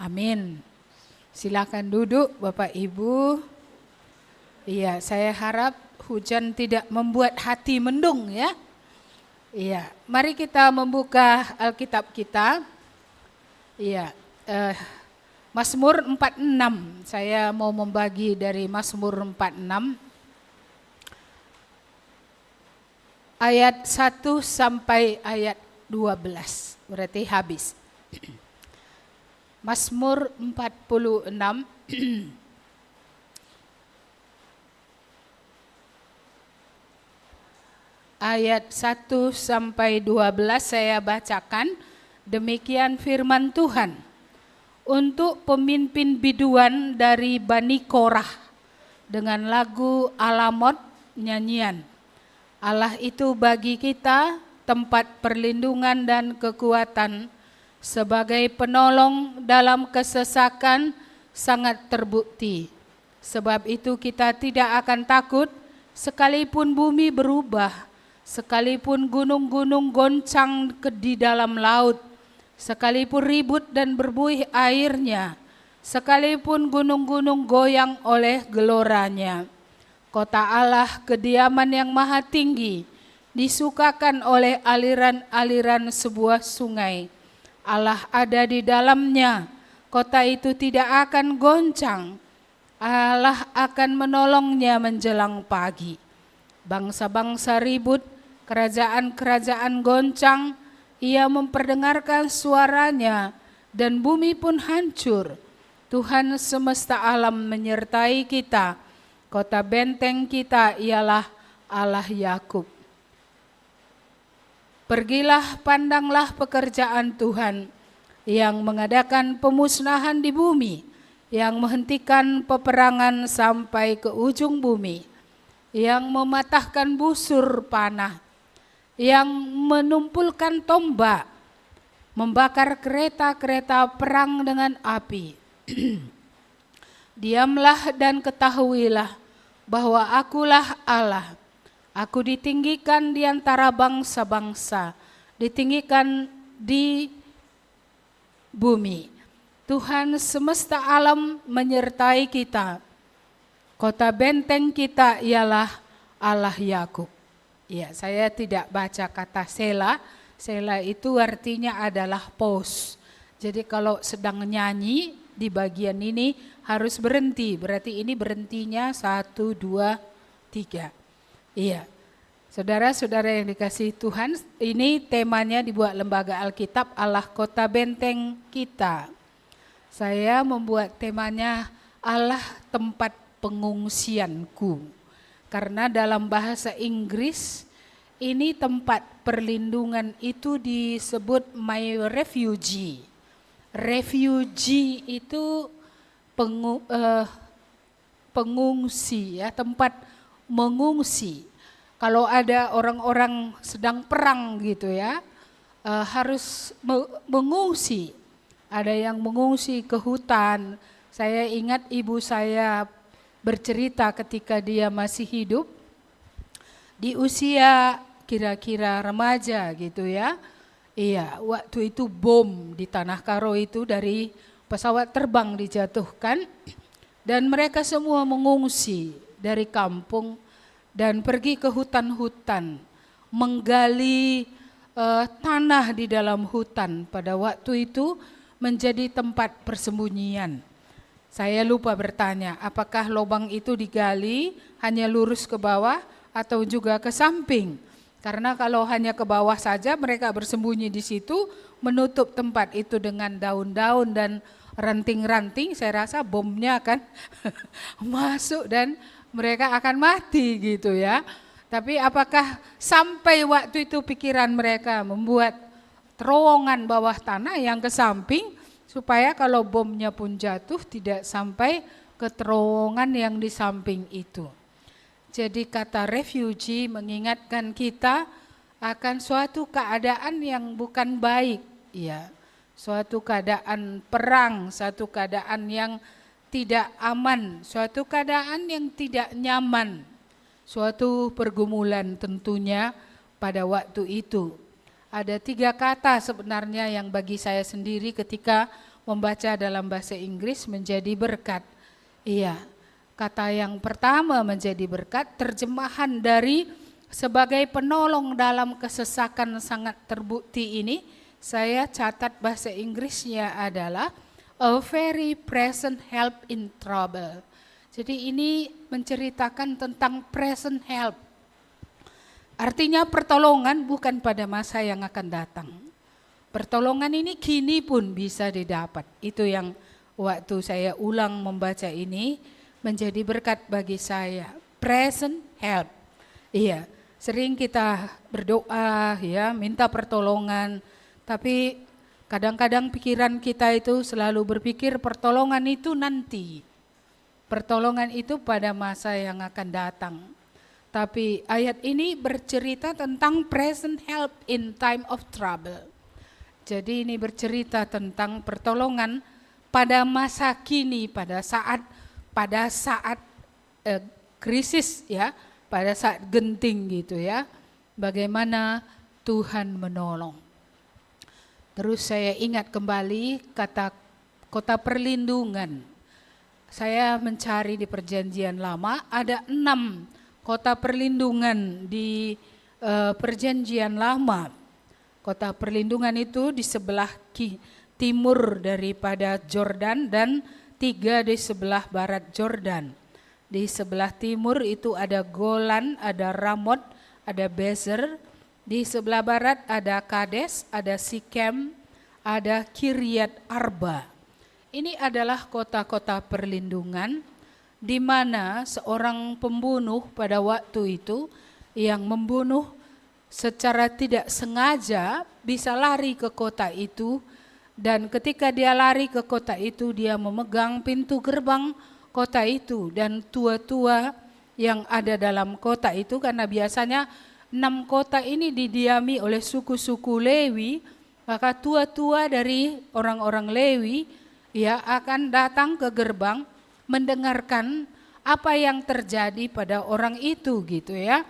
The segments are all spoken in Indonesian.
Amin. Silakan duduk Bapak Ibu. Iya, saya harap hujan tidak membuat hati mendung ya. Iya, mari kita membuka Alkitab kita. Iya, Mazmur 46. Saya mau membagi dari Mazmur 46 ayat 1 sampai ayat 12. Berarti habis. Mazmur 46 ayat 1 sampai 12 saya bacakan. Demikian firman Tuhan. Untuk pemimpin biduan dari Bani Korah dengan lagu Alamot nyanyian. Allah itu bagi kita tempat perlindungan dan kekuatan, sebagai penolong dalam kesesakan sangat terbukti. Sebab itu kita tidak akan takut sekalipun bumi berubah, sekalipun gunung-gunung goncang di dalam laut, sekalipun ribut dan berbuih airnya, sekalipun gunung-gunung goyang oleh geloranya. Kota Allah, kediaman yang maha tinggi, disukakan oleh aliran-aliran sebuah sungai. Allah ada di dalamnya, kota itu tidak akan goncang. Allah akan menolongnya menjelang pagi. Bangsa-bangsa ribut, kerajaan-kerajaan goncang, ia memperdengarkan suaranya dan bumi pun hancur. Tuhan semesta alam menyertai kita, kota benteng kita ialah Allah Yakub. Pergilah, pandanglah pekerjaan Tuhan yang mengadakan pemusnahan di bumi, yang menghentikan peperangan sampai ke ujung bumi, yang mematahkan busur panah, yang menumpulkan tombak, membakar kereta-kereta perang dengan api. Diamlah dan ketahuilah bahwa akulah Allah. Aku ditinggikan di antara bangsa-bangsa, ditinggikan di bumi. Tuhan semesta alam menyertai kita. Kota benteng kita ialah Allah Yakub. Ya, saya tidak baca kata Sela. Sela itu artinya adalah pause. Jadi kalau sedang nyanyi di bagian ini harus berhenti. Berarti ini berhentinya 1, 2, 3. Iya, saudara-saudara yang dikasihi Tuhan, ini temanya dibuat Lembaga Alkitab Allah Kota Benteng Kita. Saya membuat temanya Allah Tempat Pengungsianku. Karena dalam bahasa Inggris, ini tempat perlindungan itu disebut my refugee. Refugee itu pengungsi ya, tempat mengungsi. Kalau ada orang-orang sedang perang gitu ya, harus mengungsi. Ada yang mengungsi ke hutan. Saya ingat ibu saya bercerita ketika dia masih hidup, di usia kira-kira remaja gitu ya. Iya, waktu itu bom di Tanah Karo itu dari pesawat terbang dijatuhkan, dan mereka semua mengungsi dari kampung dan pergi ke hutan-hutan, menggali tanah di dalam hutan pada waktu itu menjadi tempat persembunyian. Saya lupa bertanya, apakah lubang itu digali hanya lurus ke bawah atau juga ke samping? Karena kalau hanya ke bawah saja mereka bersembunyi di situ, menutup tempat itu dengan daun-daun dan ranting-ranting, saya rasa bomnya akan masuk dan mereka akan mati gitu ya. Tapi apakah sampai waktu itu pikiran mereka membuat terowongan bawah tanah yang ke samping, supaya kalau bomnya pun jatuh tidak sampai ke terowongan yang di samping itu. Jadi kata refugee mengingatkan kita akan suatu keadaan yang bukan baik, ya. Suatu keadaan perang, suatu keadaan yang tidak aman, suatu keadaan yang tidak nyaman, suatu pergumulan tentunya pada waktu itu. Ada 3 kata sebenarnya yang bagi saya sendiri ketika membaca dalam bahasa Inggris menjadi berkat. Iya, kata yang pertama menjadi berkat, terjemahan dari sebagai penolong dalam kesesakan sangat terbukti ini, saya catat bahasa Inggrisnya adalah a very present help in trouble. Jadi ini menceritakan tentang present help. Artinya pertolongan bukan pada masa yang akan datang. Pertolongan ini kini pun bisa didapat. Itu yang waktu saya ulang membaca ini menjadi berkat bagi saya. Present help. Iya, sering kita berdoa ya, minta pertolongan, tapi kadang-kadang pikiran kita itu selalu berpikir pertolongan itu nanti. Pertolongan itu pada masa yang akan datang. Tapi ayat ini bercerita tentang present help in time of trouble. Jadi ini bercerita tentang pertolongan pada masa kini, pada saat krisis ya, pada saat genting gitu ya. Bagaimana Tuhan menolong. Terus saya ingat kembali kata kota perlindungan. Saya mencari di Perjanjian Lama ada 6 kota perlindungan di Perjanjian Lama. Kota perlindungan itu di sebelah timur daripada Jordan dan 3 di sebelah barat Jordan. Di sebelah timur itu ada Golan, ada Ramot, ada Bezer. Di sebelah barat ada Kades, ada Sikem, ada Kiryat Arba. Ini adalah kota-kota perlindungan di mana seorang pembunuh pada waktu itu yang membunuh secara tidak sengaja bisa lari ke kota itu, dan ketika dia lari ke kota itu dia memegang pintu gerbang kota itu, dan tua-tua yang ada dalam kota itu, karena biasanya 6 kota ini didiami oleh suku-suku Lewi, maka tua-tua dari orang-orang Lewi ya akan datang ke gerbang mendengarkan apa yang terjadi pada orang itu gitu ya.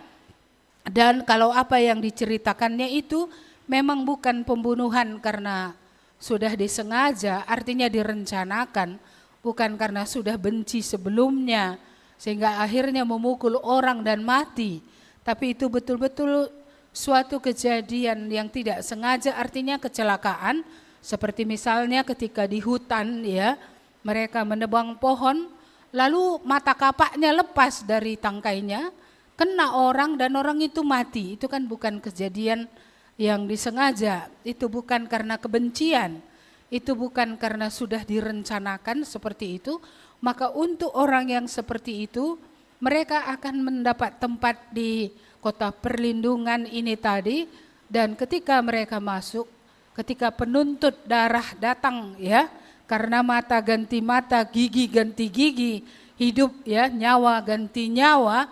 Dan kalau apa yang diceritakannya itu memang bukan pembunuhan karena sudah disengaja, artinya direncanakan, bukan karena sudah benci sebelumnya sehingga akhirnya memukul orang dan mati, tapi itu betul-betul suatu kejadian yang tidak sengaja, artinya kecelakaan, seperti misalnya ketika di hutan ya, mereka menebang pohon, lalu mata kapaknya lepas dari tangkainya, kena orang dan orang itu mati. Itu kan bukan kejadian yang disengaja, itu bukan karena kebencian, itu bukan karena sudah direncanakan seperti itu. Maka untuk orang yang seperti itu, mereka akan mendapat tempat di kota perlindungan ini tadi, dan ketika mereka masuk, ketika penuntut darah datang ya, karena mata ganti mata, gigi ganti gigi, hidup ya, nyawa ganti nyawa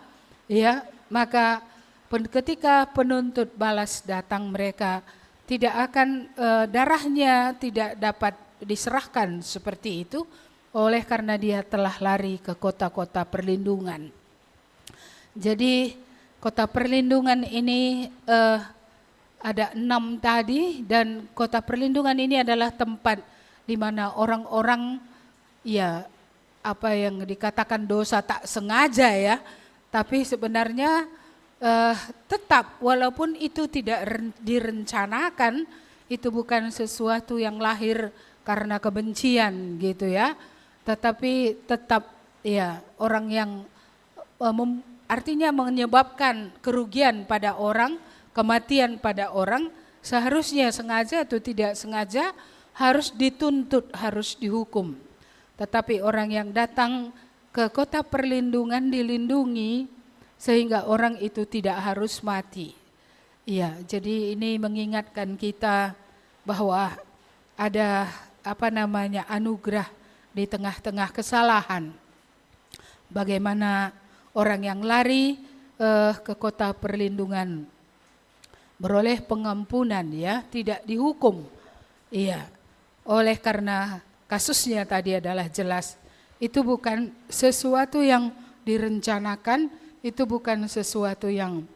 ya, maka ketika penuntut balas datang, mereka tidak akan darahnya tidak dapat diserahkan seperti itu, oleh karena dia telah lari ke kota-kota perlindungan. Jadi kota perlindungan ini ada 6 tadi, dan kota perlindungan ini adalah tempat di mana orang-orang ya apa yang dikatakan dosa tak sengaja ya, tapi sebenarnya tetap walaupun itu tidak direncanakan, itu bukan sesuatu yang lahir karena kebencian gitu ya, tetapi tetap ya orang yang artinya menyebabkan kerugian pada orang, kematian pada orang, seharusnya sengaja atau tidak sengaja harus dituntut, harus dihukum. Tetapi orang yang datang ke kota perlindungan dilindungi sehingga orang itu tidak harus mati. Ya, jadi ini mengingatkan kita bahwa ada anugerah di tengah-tengah kesalahan. Bagaimana orang yang lari ke kota perlindungan beroleh pengampunan ya, tidak dihukum. Iya. Oleh karena kasusnya tadi adalah jelas, itu bukan sesuatu yang direncanakan, itu bukan sesuatu yang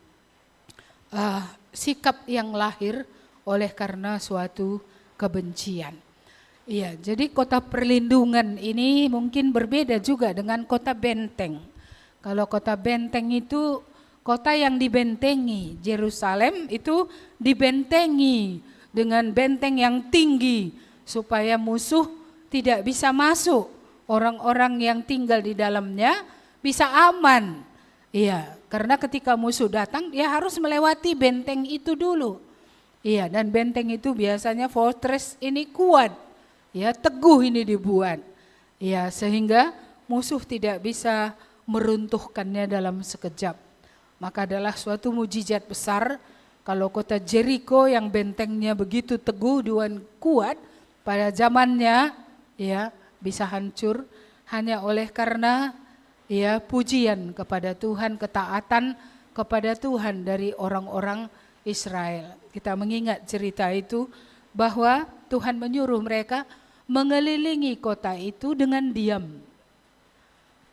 sikap yang lahir oleh karena suatu kebencian. Iya, jadi kota perlindungan ini mungkin berbeda juga dengan kota benteng. Kalau kota benteng itu kota yang dibentengi, Yerusalem itu dibentengi dengan benteng yang tinggi supaya musuh tidak bisa masuk. Orang-orang yang tinggal di dalamnya bisa aman. Iya, karena ketika musuh datang dia harus melewati benteng itu dulu. Iya, dan benteng itu biasanya fortress ini kuat. Ya, teguh ini dibuat. Ya, sehingga musuh tidak bisa meruntuhkannya dalam sekejap. Maka adalah suatu mujizat besar kalau kota Jericho yang bentengnya begitu teguh dan kuat pada zamannya ya bisa hancur hanya oleh karena ya pujian kepada Tuhan, ketaatan kepada Tuhan dari orang-orang Israel. Kita mengingat cerita itu bahwa Tuhan menyuruh mereka mengelilingi kota itu dengan diam.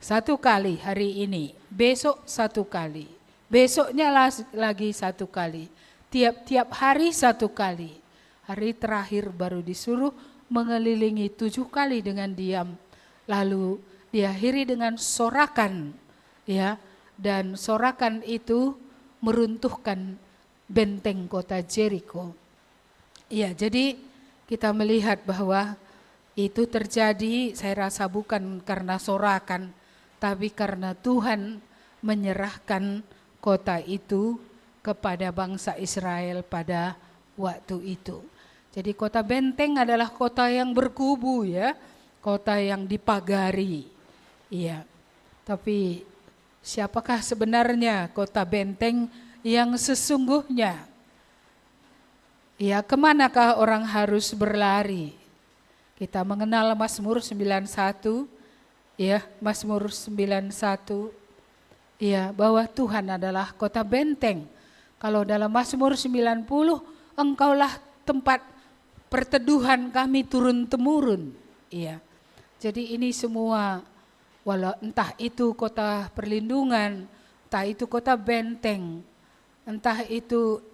Satu kali hari ini, besok satu kali, besoknya lagi satu kali, tiap-tiap hari satu kali. Hari terakhir baru disuruh mengelilingi 7 kali dengan diam. Lalu diakhiri dengan sorakan, ya, dan sorakan itu meruntuhkan benteng kota Jericho. Ya, jadi kita melihat bahwa itu terjadi, saya rasa bukan karena sorakan, tapi karena Tuhan menyerahkan kota itu kepada bangsa Israel pada waktu itu. Jadi kota benteng adalah kota yang berkubu ya, kota yang dipagari. Iya. Tapi siapakah sebenarnya kota benteng yang sesungguhnya? Ya, kemanakah orang harus berlari? Kita mengenal Mazmur 91, ya, Mazmur 91, ya, bahwa Tuhan adalah kota benteng. Kalau dalam Mazmur 90, engkaulah tempat perteduhan kami turun-temurun. Ya. Jadi ini semua, walau entah itu kota perlindungan, entah itu kota benteng, entah itu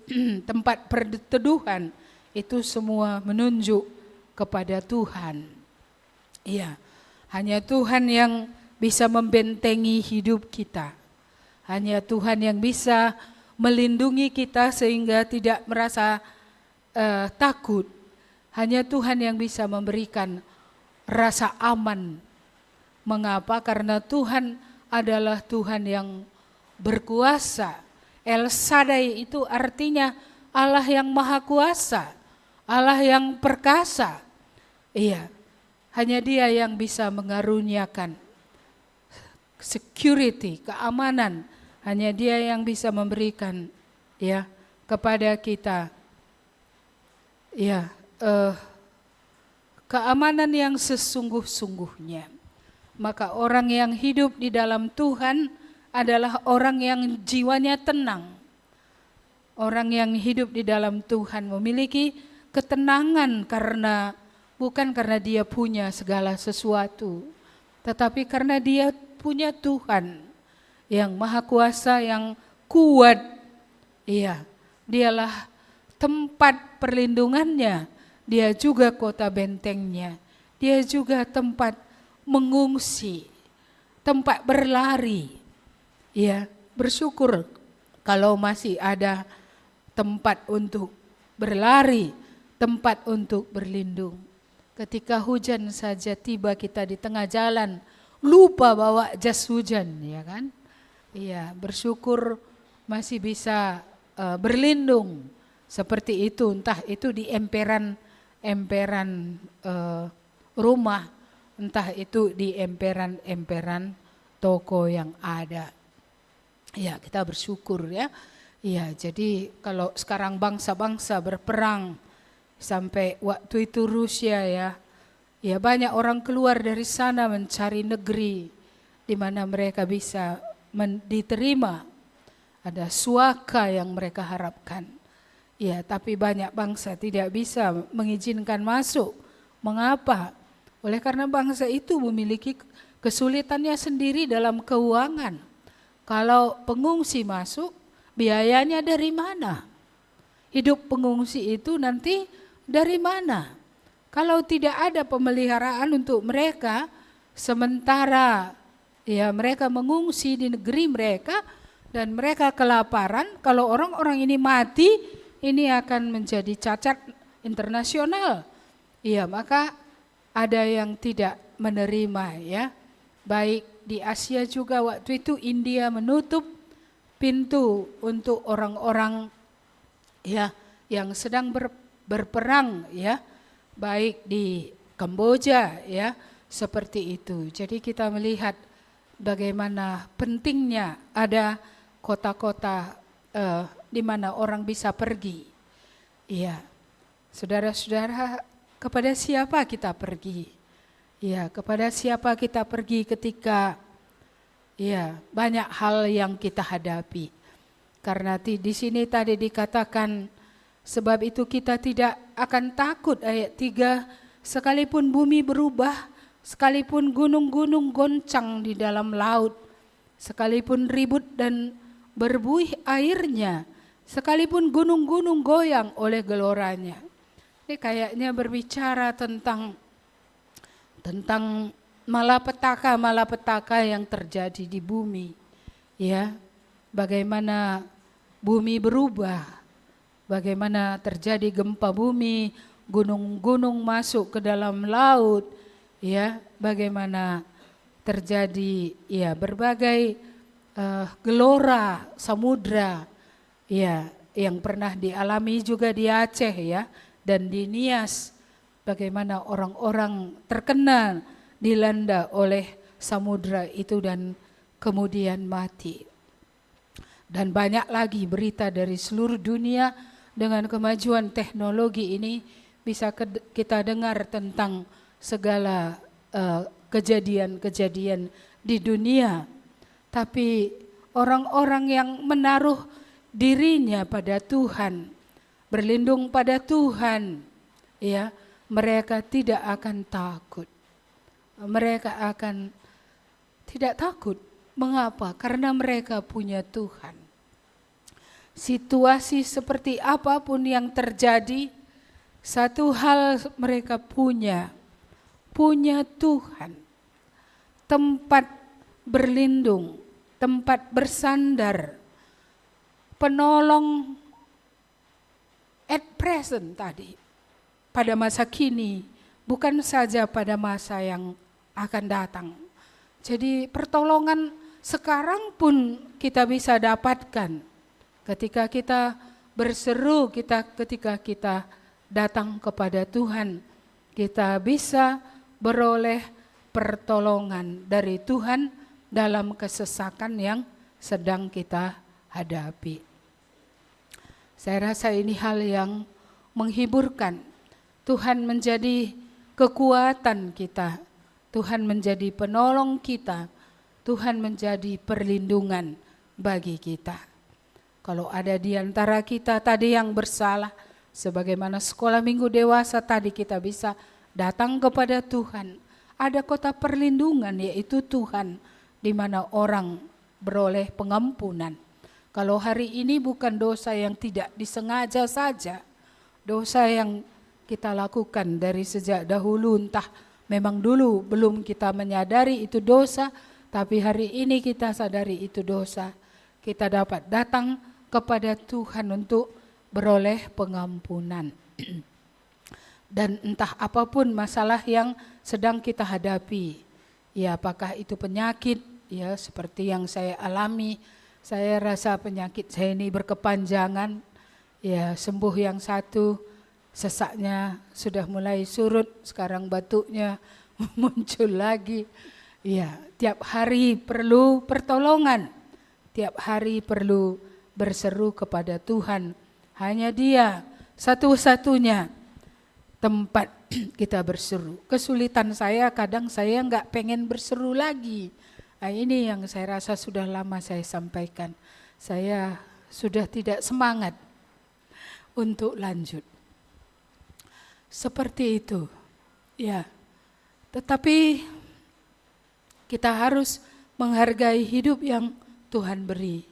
tempat perteduhan, itu semua menunjuk kepada Tuhan. Iya, hanya Tuhan yang bisa membentengi hidup kita. Hanya Tuhan yang bisa melindungi kita sehingga tidak merasa takut. Hanya Tuhan yang bisa memberikan rasa aman. Mengapa? Karena Tuhan adalah Tuhan yang berkuasa. El Shaddai itu artinya Allah yang maha kuasa, Allah yang perkasa. Iya, hanya Dia yang bisa mengaruniakan security, keamanan. Hanya Dia yang bisa memberikan ya kepada kita ya keamanan yang sesungguh-sungguhnya. Maka orang yang hidup di dalam Tuhan adalah orang yang jiwanya tenang. Orang yang hidup di dalam Tuhan memiliki ketenangan bukan karena dia punya segala sesuatu, tetapi karena dia punya Tuhan yang maha kuasa, yang kuat. Iya, dialah tempat perlindungannya, dia juga kota bentengnya, dia juga tempat mengungsi, tempat berlari. Ya, bersyukur kalau masih ada tempat untuk berlari, tempat untuk berlindung. Ketika hujan saja tiba kita di tengah jalan, lupa bawa jas hujan, ya kan? Iya, bersyukur masih bisa berlindung seperti itu, entah itu di emperan rumah, entah itu di emperan toko yang ada. Ya, kita bersyukur ya. Ya, jadi kalau sekarang bangsa-bangsa berperang, sampai waktu itu Rusia ya banyak orang keluar dari sana mencari negeri di mana mereka bisa diterima. Ada suaka yang mereka harapkan. Ya, tapi banyak bangsa tidak bisa mengizinkan masuk. Mengapa? Oleh karena bangsa itu memiliki kesulitannya sendiri dalam keuangan. Kalau pengungsi masuk, biayanya dari mana? Hidup pengungsi itu nanti dari mana? Kalau tidak ada pemeliharaan untuk mereka, sementara ya mereka mengungsi di negeri mereka dan mereka kelaparan, kalau orang-orang ini mati, ini akan menjadi cacat internasional. Ya, maka ada yang tidak menerima ya. Baik di Asia juga waktu itu India menutup pintu untuk orang-orang ya yang sedang berperang ya, baik di Kamboja ya, seperti itu. Jadi kita melihat bagaimana pentingnya ada kota-kota di mana orang bisa pergi. Iya, saudara-saudara, kepada siapa kita pergi? Ya, kepada siapa kita pergi ketika ya banyak hal yang kita hadapi. Karena di sini tadi dikatakan, sebab itu kita tidak akan takut, ayat 3, sekalipun bumi berubah, sekalipun gunung-gunung goncang di dalam laut, sekalipun ribut dan berbuih airnya, sekalipun gunung-gunung goyang oleh geloranya. Ini kayaknya berbicara tentang malapetaka yang terjadi di bumi. Ya, bagaimana bumi berubah, bagaimana terjadi gempa bumi, gunung-gunung masuk ke dalam laut, ya, bagaimana terjadi ya berbagai gelora samudra ya yang pernah dialami juga di Aceh ya dan di Nias, bagaimana orang-orang terkena dilanda oleh samudra itu dan kemudian mati. Dan banyak lagi berita dari seluruh dunia. Dengan kemajuan teknologi ini bisa kita dengar tentang segala kejadian-kejadian di dunia. Tapi orang-orang yang menaruh dirinya pada Tuhan, berlindung pada Tuhan, ya, mereka tidak akan takut. Mereka akan tidak takut. Mengapa? Karena mereka punya Tuhan. Situasi seperti apapun yang terjadi, satu hal mereka punya Tuhan. Tempat berlindung, tempat bersandar, penolong at present tadi, pada masa kini, bukan saja pada masa yang akan datang. Jadi pertolongan sekarang pun kita bisa dapatkan ketika kita berseru, ketika kita datang kepada Tuhan, kita bisa beroleh pertolongan dari Tuhan dalam kesesakan yang sedang kita hadapi. Saya rasa ini hal yang menghiburkan. Tuhan menjadi kekuatan kita, Tuhan menjadi penolong kita, Tuhan menjadi perlindungan bagi kita. Kalau ada di antara kita tadi yang bersalah, sebagaimana sekolah minggu dewasa tadi kita bisa datang kepada Tuhan. Ada kota perlindungan yaitu Tuhan, di mana orang beroleh pengampunan. Kalau hari ini bukan dosa yang tidak disengaja saja, dosa yang kita lakukan dari sejak dahulu, entah memang dulu belum kita menyadari itu dosa, tapi hari ini kita sadari itu dosa. Kita dapat datang kepada Tuhan untuk beroleh pengampunan. Dan entah apapun masalah yang sedang kita hadapi, ya apakah itu penyakit, ya seperti yang saya alami, saya rasa penyakit saya ini berkepanjangan, ya sembuh yang satu, sesaknya sudah mulai surut, sekarang batuknya muncul lagi. Ya, tiap hari perlu pertolongan, tiap hari perlu berseru kepada Tuhan. Hanya Dia satu-satunya tempat kita berseru. Kesulitan saya kadang saya enggak pengen berseru lagi. Nah, ini yang saya rasa sudah lama saya sampaikan. Saya sudah tidak semangat untuk lanjut. Seperti itu, ya. Tetapi kita harus menghargai hidup yang Tuhan beri.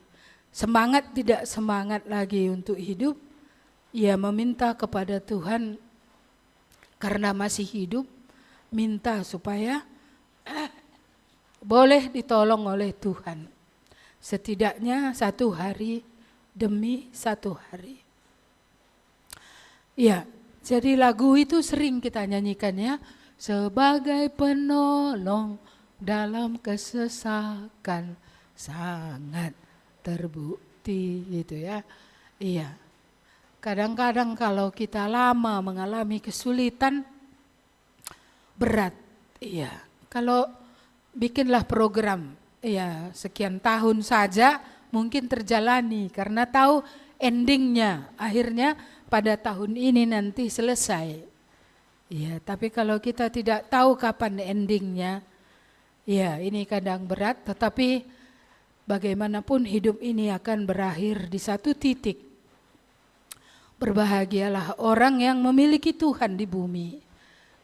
Semangat tidak semangat lagi untuk hidup, ya meminta kepada Tuhan karena masih hidup, minta supaya boleh ditolong oleh Tuhan. Setidaknya 1 hari demi 1 hari. Ya, jadi lagu itu sering kita nyanyikan ya. Sebagai penolong dalam kesesakan sangat terbukti gitu ya. Iya. Kadang-kadang kalau kita lama mengalami kesulitan berat. Iya. Kalau bikinlah program ya sekian tahun saja mungkin terjalani karena tahu endingnya, akhirnya pada tahun ini nanti selesai. Ya, tapi kalau kita tidak tahu kapan endingnya, ya ini kadang berat, tetapi bagaimanapun hidup ini akan berakhir di satu titik. Berbahagialah orang yang memiliki Tuhan di bumi,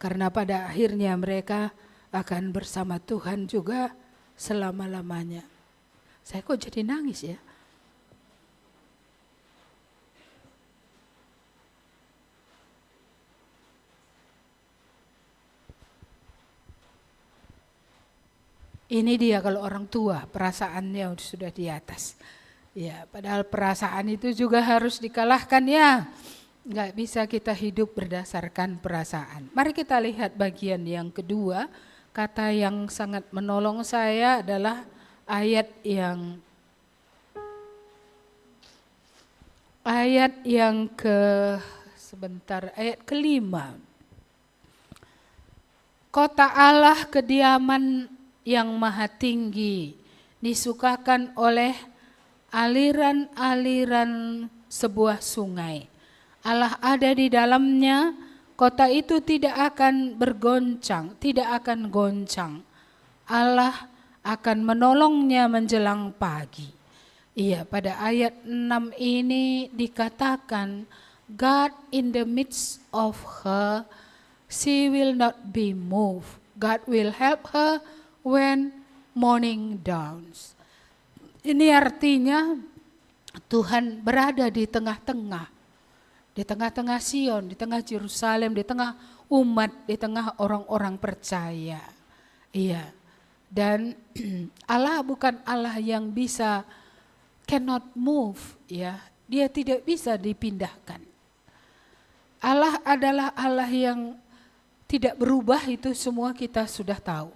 karena pada akhirnya mereka akan bersama Tuhan juga selama-lamanya. Saya kok jadi nangis ya? Ini dia kalau orang tua, perasaannya sudah di atas. Ya, padahal perasaan itu juga harus dikalahkan ya. Nggak bisa kita hidup berdasarkan perasaan. Mari kita lihat bagian yang kedua. Kata yang sangat menolong saya adalah ayat yang ayat ke-5. Kota Allah kediaman yang maha tinggi, disukakan oleh aliran-aliran sebuah sungai. Allah ada di dalamnya, kota itu tidak akan bergoncang, tidak akan goncang. Allah akan menolongnya menjelang pagi. Iya, pada ayat 6 ini dikatakan, God in the midst of her, she will not be moved. God will help her when morning dawns. Ini artinya Tuhan berada di tengah-tengah Sion, di tengah Yerusalem, di tengah umat, di tengah orang-orang percaya. Iya. Dan Allah bukan Allah yang cannot move, ya. Dia tidak bisa dipindahkan. Allah adalah Allah yang tidak berubah, itu semua kita sudah tahu.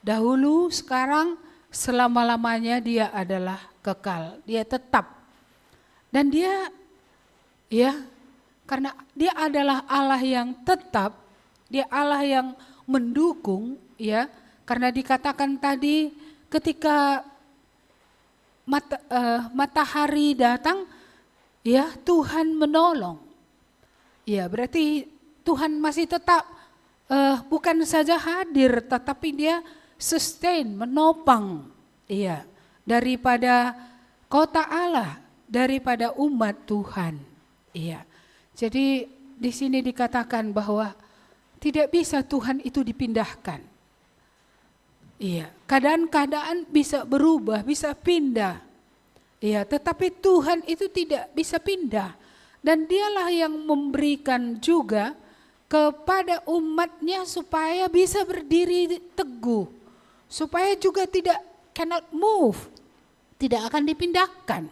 Dahulu, sekarang, selama-lamanya dia adalah kekal, dia tetap. Dan dia, ya, karena dia adalah Allah yang tetap, dia Allah yang mendukung, ya, karena dikatakan tadi ketika matahari datang, ya Tuhan menolong. Ya, berarti Tuhan masih tetap bukan saja hadir, tetapi dia sustain, menopang, iya, daripada kota Allah, daripada umat Tuhan, iya. Jadi di sini dikatakan bahwa tidak bisa Tuhan itu dipindahkan, iya. Keadaan-keadaan bisa berubah, bisa pindah, iya. Tetapi Tuhan itu tidak bisa pindah, dan Dialah yang memberikan juga kepada umatnya supaya bisa berdiri teguh, supaya juga cannot move, tidak akan dipindahkan.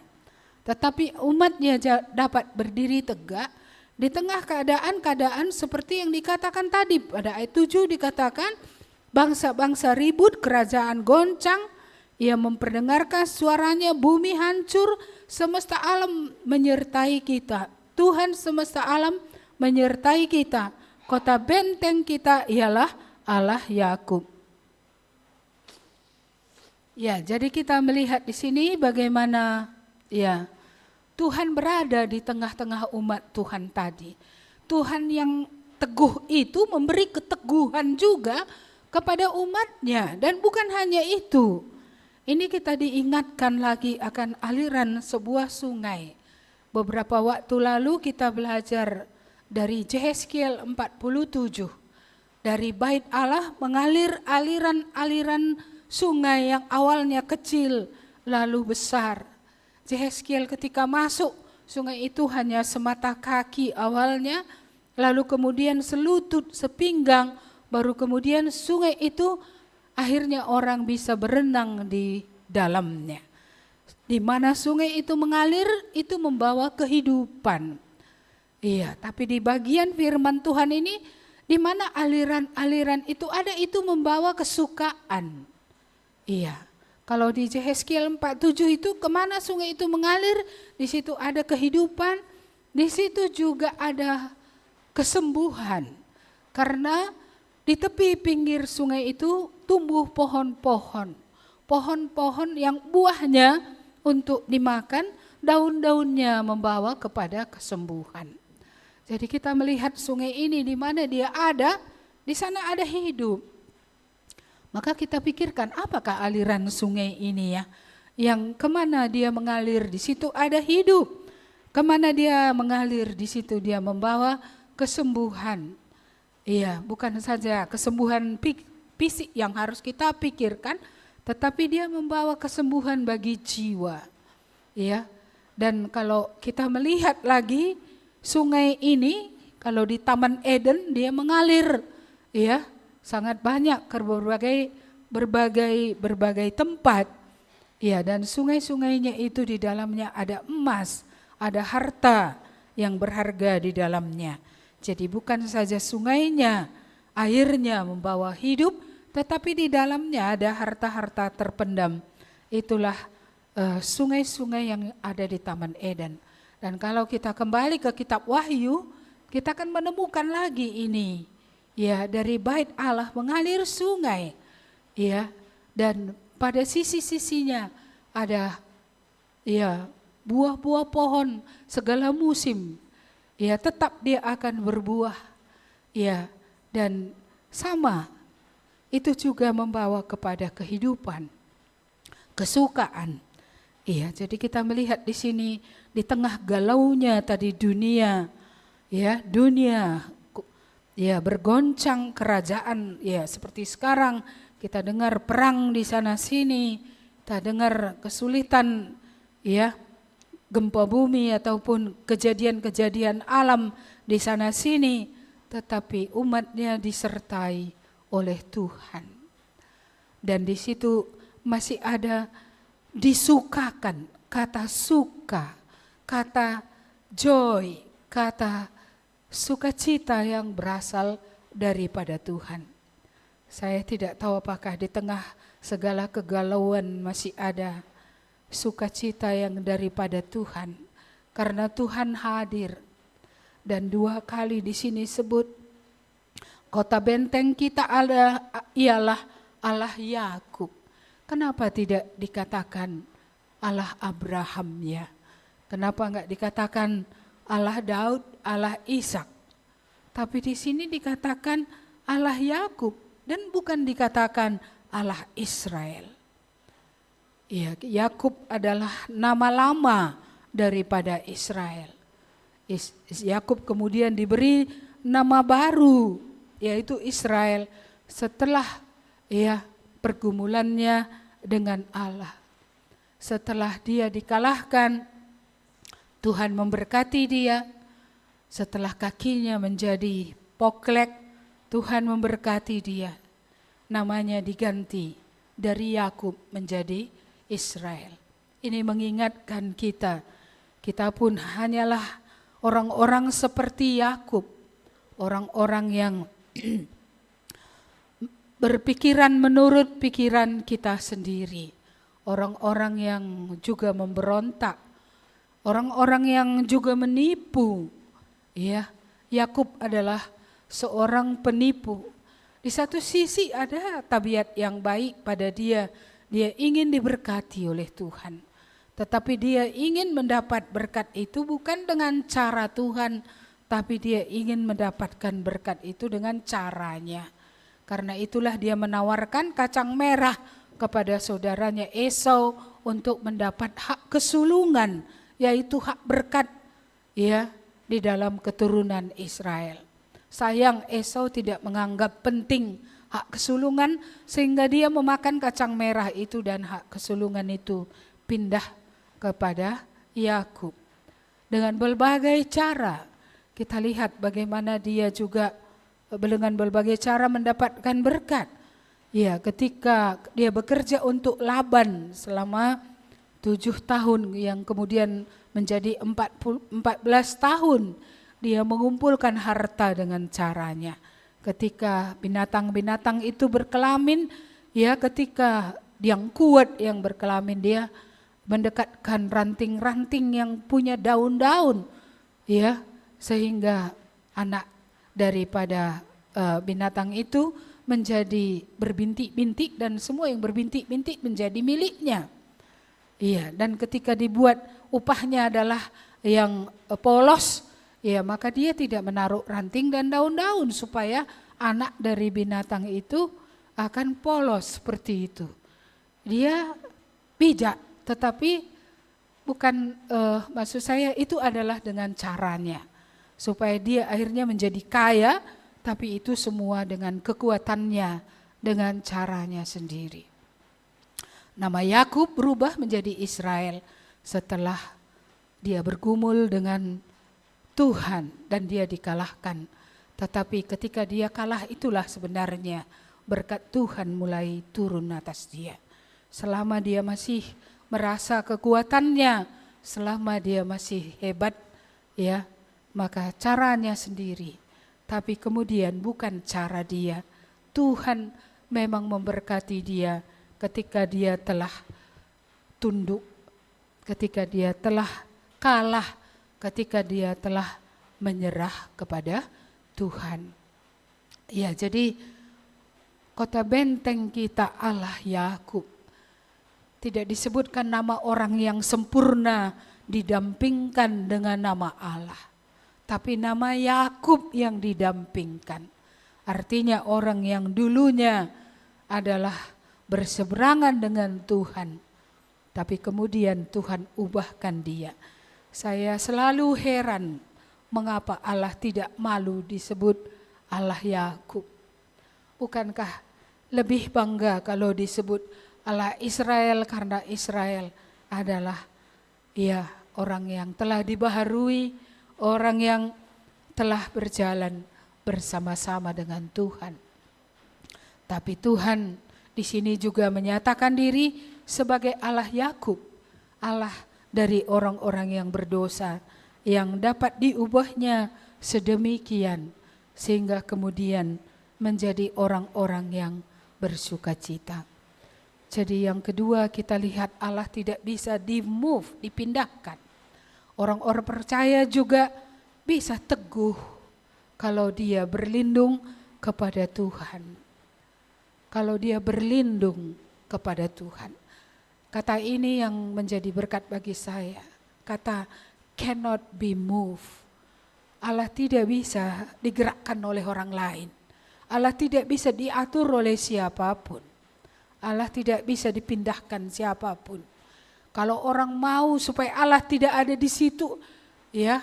Tetapi umatnya dapat berdiri tegak di tengah keadaan-keadaan seperti yang dikatakan tadi. Pada ayat 7 dikatakan, bangsa-bangsa ribut, kerajaan goncang, ia memperdengarkan suaranya, bumi hancur, semesta alam menyertai kita. Tuhan semesta alam menyertai kita. Kota benteng kita ialah Allah Yakub. Ya, jadi kita melihat di sini bagaimana ya Tuhan berada di tengah-tengah umat Tuhan tadi. Tuhan yang teguh itu memberi keteguhan juga kepada umatnya, dan bukan hanya itu. Ini kita diingatkan lagi akan aliran sebuah sungai. Beberapa waktu lalu kita belajar dari Yehezkiel 47. Dari bait Allah mengalir aliran-aliran sungai yang awalnya kecil lalu besar. Yehezkiel ketika masuk, sungai itu hanya semata kaki awalnya, lalu kemudian selutut, sepinggang, baru kemudian sungai itu akhirnya orang bisa berenang di dalamnya. Di mana sungai itu mengalir, itu membawa kehidupan. Iya, tapi di bagian firman Tuhan ini, di mana aliran-aliran itu ada, itu membawa kesukaan. Iya, kalau di Yehezkiel 4:7 itu kemana sungai itu mengalir, di situ ada kehidupan, di situ juga ada kesembuhan. Karena di tepi pinggir sungai itu tumbuh pohon-pohon. Pohon-pohon yang buahnya untuk dimakan, daun-daunnya membawa kepada kesembuhan. Jadi kita melihat sungai ini di mana dia ada, di sana ada hidup. Maka kita pikirkan apakah aliran sungai ini ya, yang kemana dia mengalir, di situ ada hidup. Kemana dia mengalir, di situ dia membawa kesembuhan. Iya, bukan saja kesembuhan fisik yang harus kita pikirkan, tetapi dia membawa kesembuhan bagi jiwa. Ya. Dan kalau kita melihat lagi sungai ini, kalau di Taman Eden dia mengalir, ya, sangat banyak ke berbagai tempat. Ya, dan sungai-sungainya itu di dalamnya ada emas, ada harta yang berharga di dalamnya. Jadi bukan saja sungainya, airnya membawa hidup, tetapi di dalamnya ada harta-harta terpendam. Itulah sungai-sungai yang ada di Taman Eden. Dan kalau kita kembali ke kitab Wahyu, kita akan menemukan lagi ini. Ya, dari bait Allah mengalir sungai. Ya, dan pada sisi-sisinya ada ya buah-buah pohon segala musim. Ya, tetap dia akan berbuah. Ya, dan sama itu juga membawa kepada kehidupan, kesukaan. Iya, jadi kita melihat di sini di tengah galaunya tadi dunia, ya bergoncang kerajaan, ya seperti sekarang kita dengar perang di sana sini, kita dengar kesulitan, ya gempa bumi ataupun kejadian-kejadian alam di sana sini, tetapi umatnya disertai oleh Tuhan. Dan di situ masih ada disukakan, kata suka, kata joy, kata sukacita yang berasal daripada Tuhan. Saya tidak tahu apakah di tengah segala kegalauan masih ada sukacita yang daripada Tuhan, karena Tuhan hadir. Dan 2 kali di sini sebut kota benteng kita ialah Allah Yakub. Kenapa tidak dikatakan Allah Abraham ya? Kenapa enggak dikatakan Allah Daud, Allah Ishak? Tapi di sini dikatakan Allah Yakub dan bukan dikatakan Allah Israel. Ya, Yakub adalah nama lama daripada Israel. Yakub kemudian diberi nama baru, yaitu Israel, setelah ya pergumulannya dengan Allah. Setelah dia dikalahkan, Tuhan memberkati dia. Setelah kakinya menjadi poklek, Tuhan memberkati dia. Namanya diganti dari Yakub menjadi Israel. Ini mengingatkan kita pun hanyalah orang-orang seperti Yakub, orang-orang yang berpikiran menurut pikiran kita sendiri, orang-orang yang juga memberontak, orang-orang yang juga menipu. Ya, Yakub adalah seorang penipu. Di satu sisi ada tabiat yang baik pada dia. Dia ingin diberkati oleh Tuhan. Tetapi dia ingin mendapat berkat itu bukan dengan cara Tuhan, tapi dia ingin mendapatkan berkat itu dengan caranya. Karena itulah dia menawarkan kacang merah kepada saudaranya Esau untuk mendapat hak kesulungan, yaitu hak berkat ya di dalam keturunan Israel. Sayang Esau tidak menganggap penting hak kesulungan sehingga dia memakan kacang merah itu dan hak kesulungan itu pindah kepada Yakub. Dengan berbagai cara kita lihat bagaimana dia juga dengan berbagai cara mendapatkan berkat. Ya, ketika dia bekerja untuk Laban selama 7 tahun yang kemudian menjadi 14 tahun, dia mengumpulkan harta dengan caranya. Ketika binatang-binatang itu berkelamin, ya ketika yang kuat yang berkelamin, dia mendekatkan ranting-ranting yang punya daun-daun, ya, sehingga anak daripada binatang itu menjadi berbintik-bintik dan semua yang berbintik-bintik menjadi miliknya. Iya, dan ketika dibuat upahnya adalah yang polos, ya maka dia tidak menaruh ranting dan daun-daun supaya anak dari binatang itu akan polos seperti itu. Dia bijak, tetapi bukan maksud saya itu adalah dengan caranya. Supaya dia akhirnya menjadi kaya, tapi itu semua dengan kekuatannya, dengan caranya sendiri. Nama Yakub berubah menjadi Israel setelah dia bergumul dengan Tuhan dan dia dikalahkan. Tetapi ketika dia kalah, itulah sebenarnya berkat Tuhan mulai turun atas dia. Selama dia masih merasa kekuatannya, selama dia masih hebat, ya, maka caranya sendiri. Tapi kemudian bukan cara dia. Tuhan memang memberkati dia ketika dia telah tunduk, ketika dia telah kalah, ketika dia telah menyerah kepada Tuhan. Ya, jadi kota benteng kita Allah Yakub. Tidak disebutkan nama orang yang sempurna didampingkan dengan nama Allah. Tapi nama Yakub yang didampingkan. Artinya orang yang dulunya adalah berseberangan dengan Tuhan. Tapi kemudian Tuhan ubahkan dia. Saya selalu heran mengapa Allah tidak malu disebut Allah Yakub. Bukankah lebih bangga kalau disebut Allah Israel, karena Israel adalah ya orang yang telah dibaharui, orang yang telah berjalan bersama-sama dengan Tuhan. Tapi Tuhan di sini juga menyatakan diri sebagai Allah Yakub, Allah dari orang-orang yang berdosa, yang dapat diubahnya sedemikian sehingga kemudian menjadi orang-orang yang bersukacita. Jadi yang kedua kita lihat Allah tidak bisa di-move, dipindahkan. Orang-orang percaya juga bisa teguh kalau dia berlindung kepada Tuhan. Kalau dia berlindung kepada Tuhan. Kata ini yang menjadi berkat bagi saya. Kata cannot be moved. Allah tidak bisa digerakkan oleh orang lain. Allah tidak bisa diatur oleh siapapun. Allah tidak bisa dipindahkan siapapun. Kalau orang mau supaya Allah tidak ada di situ, ya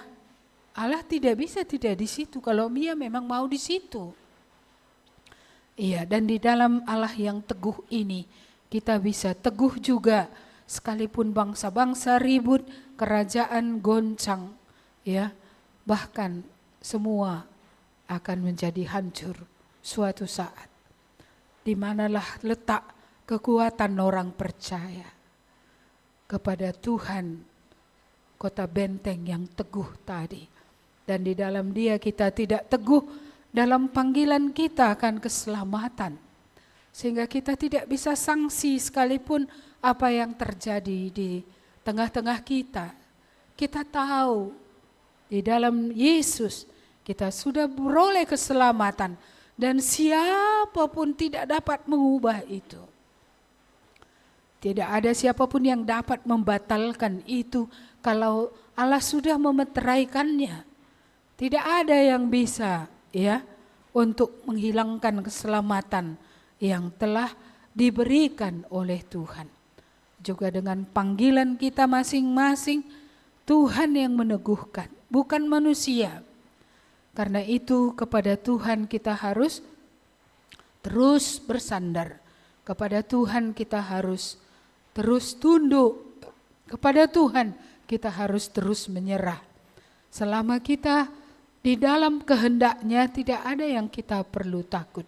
Allah tidak bisa tidak di situ kalau Dia memang mau di situ. Iya, dan di dalam Allah yang teguh ini kita bisa teguh juga sekalipun bangsa-bangsa ribut, kerajaan goncang, ya bahkan semua akan menjadi hancur suatu saat. Di manalah letak kekuatan orang percaya kepada Tuhan, kota benteng yang teguh tadi. Dan di dalam Dia kita tidak teguh dalam panggilan kita akan keselamatan. Sehingga kita tidak bisa sanksi sekalipun apa yang terjadi di tengah-tengah kita. Kita tahu di dalam Yesus kita sudah beroleh keselamatan dan siapapun tidak dapat mengubah itu. Tidak ada siapapun yang dapat membatalkan itu kalau Allah sudah memeteraikannya. Tidak ada yang bisa ya untuk menghilangkan keselamatan yang telah diberikan oleh Tuhan. Juga dengan panggilan kita masing-masing, Tuhan yang meneguhkan, bukan manusia. Karena itu kepada Tuhan kita harus terus bersandar. Kepada Tuhan kita harus terus tunduk. Kepada Tuhan kita harus terus menyerah. Selama kita Di dalam kehendaknya tidak ada yang kita perlu takut.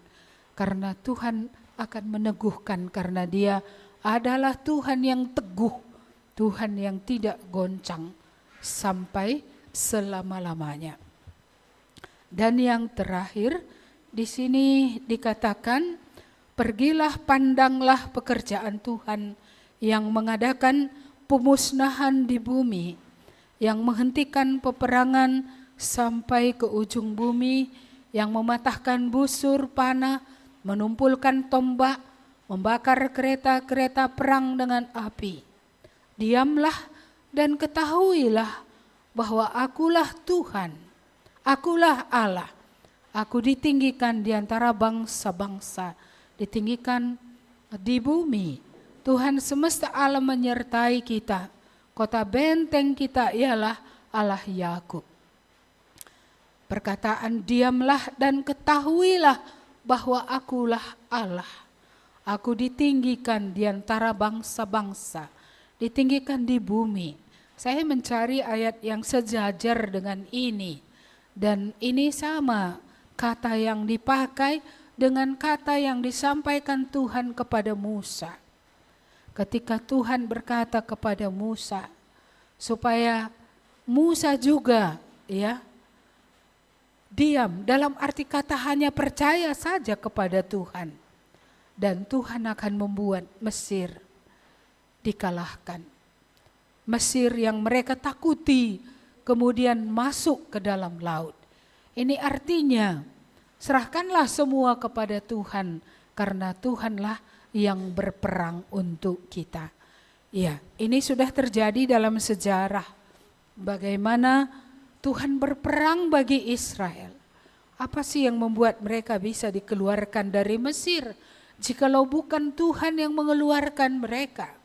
Karena Tuhan akan meneguhkan, karena Dia adalah Tuhan yang teguh, Tuhan yang tidak goncang sampai selama-lamanya. Dan yang terakhir di sini dikatakan, pergilah pandanglah pekerjaan Tuhan yang mengadakan pemusnahan di bumi, yang menghentikan peperangan sampai ke ujung bumi, yang mematahkan busur panah, menumpulkan tombak, membakar kereta-kereta perang dengan api. Diamlah dan ketahuilah bahwa akulah Tuhan, akulah Allah. Aku ditinggikan di antara bangsa-bangsa, ditinggikan di bumi. Tuhan semesta alam menyertai kita. Kota benteng kita ialah Allah Yakub. Perkataan diamlah dan ketahuilah bahwa akulah Allah. Aku ditinggikan di antara bangsa-bangsa, ditinggikan di bumi. Saya mencari ayat yang sejajar dengan ini. Dan ini sama kata yang dipakai dengan kata yang disampaikan Tuhan kepada Musa. Ketika Tuhan berkata kepada Musa, supaya Musa juga diam, dalam arti kata hanya percaya saja kepada Tuhan. Dan Tuhan akan membuat Mesir dikalahkan. Mesir yang mereka takuti kemudian masuk ke dalam laut. Ini artinya serahkanlah semua kepada Tuhan, karena Tuhanlah yang berperang untuk kita. Ya, ini sudah terjadi dalam sejarah. Bagaimana Tuhan berperang bagi Israel. Apa sih yang membuat mereka bisa dikeluarkan dari Mesir? Jikalau bukan Tuhan yang mengeluarkan mereka.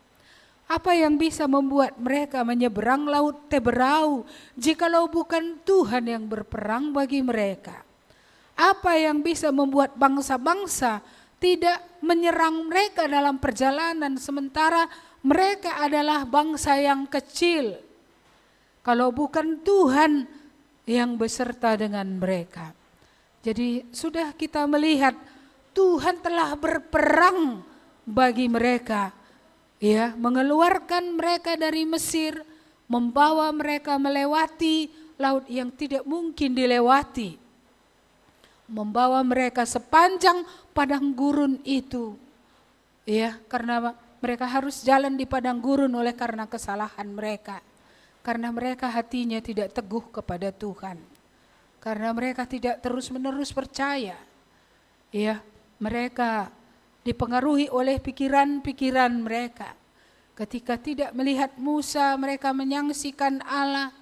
Apa yang bisa membuat mereka menyeberang laut Teberau jikalau bukan Tuhan yang berperang bagi mereka? Apa yang bisa membuat bangsa-bangsa tidak menyerang mereka dalam perjalanan sementara mereka adalah bangsa yang kecil? Kalau bukan Tuhan yang beserta dengan mereka. Jadi sudah kita melihat Tuhan telah berperang bagi mereka. Ya, mengeluarkan mereka dari Mesir, membawa mereka melewati laut yang tidak mungkin dilewati. Membawa mereka sepanjang padang gurun itu. Ya, karena mereka harus jalan di padang gurun oleh karena kesalahan mereka. Karena mereka hatinya tidak teguh kepada Tuhan. Karena mereka tidak terus-menerus percaya. Ya, mereka dipengaruhi oleh pikiran-pikiran mereka. Ketika tidak melihat Musa, mereka menyaksikan Allah.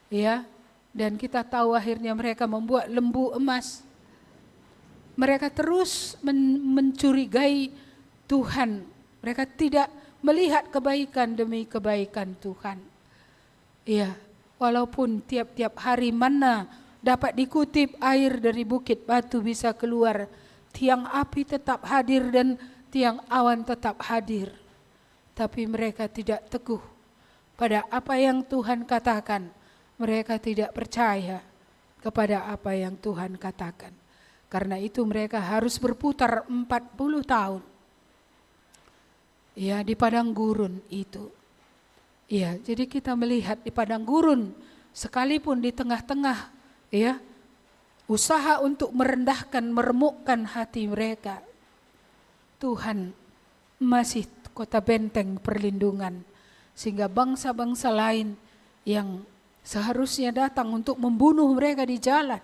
Ya, dan kita tahu akhirnya mereka membuat lembu emas. Mereka terus mencurigai Tuhan. Mereka tidak melihat kebaikan demi kebaikan Tuhan. Ya, walaupun tiap-tiap hari mana dapat dikutip air dari bukit batu bisa keluar, tiang api tetap hadir dan tiang awan tetap hadir. Tapi mereka tidak teguh pada apa yang Tuhan katakan. Mereka tidak percaya kepada apa yang Tuhan katakan. Karena itu mereka harus berputar 40 tahun. Ya, di padang gurun itu. Ya, jadi kita melihat di padang gurun, sekalipun di tengah-tengah ya usaha untuk merendahkan, meremukkan hati mereka, Tuhan masih kota benteng perlindungan, sehingga bangsa-bangsa lain yang seharusnya datang untuk membunuh mereka di jalan.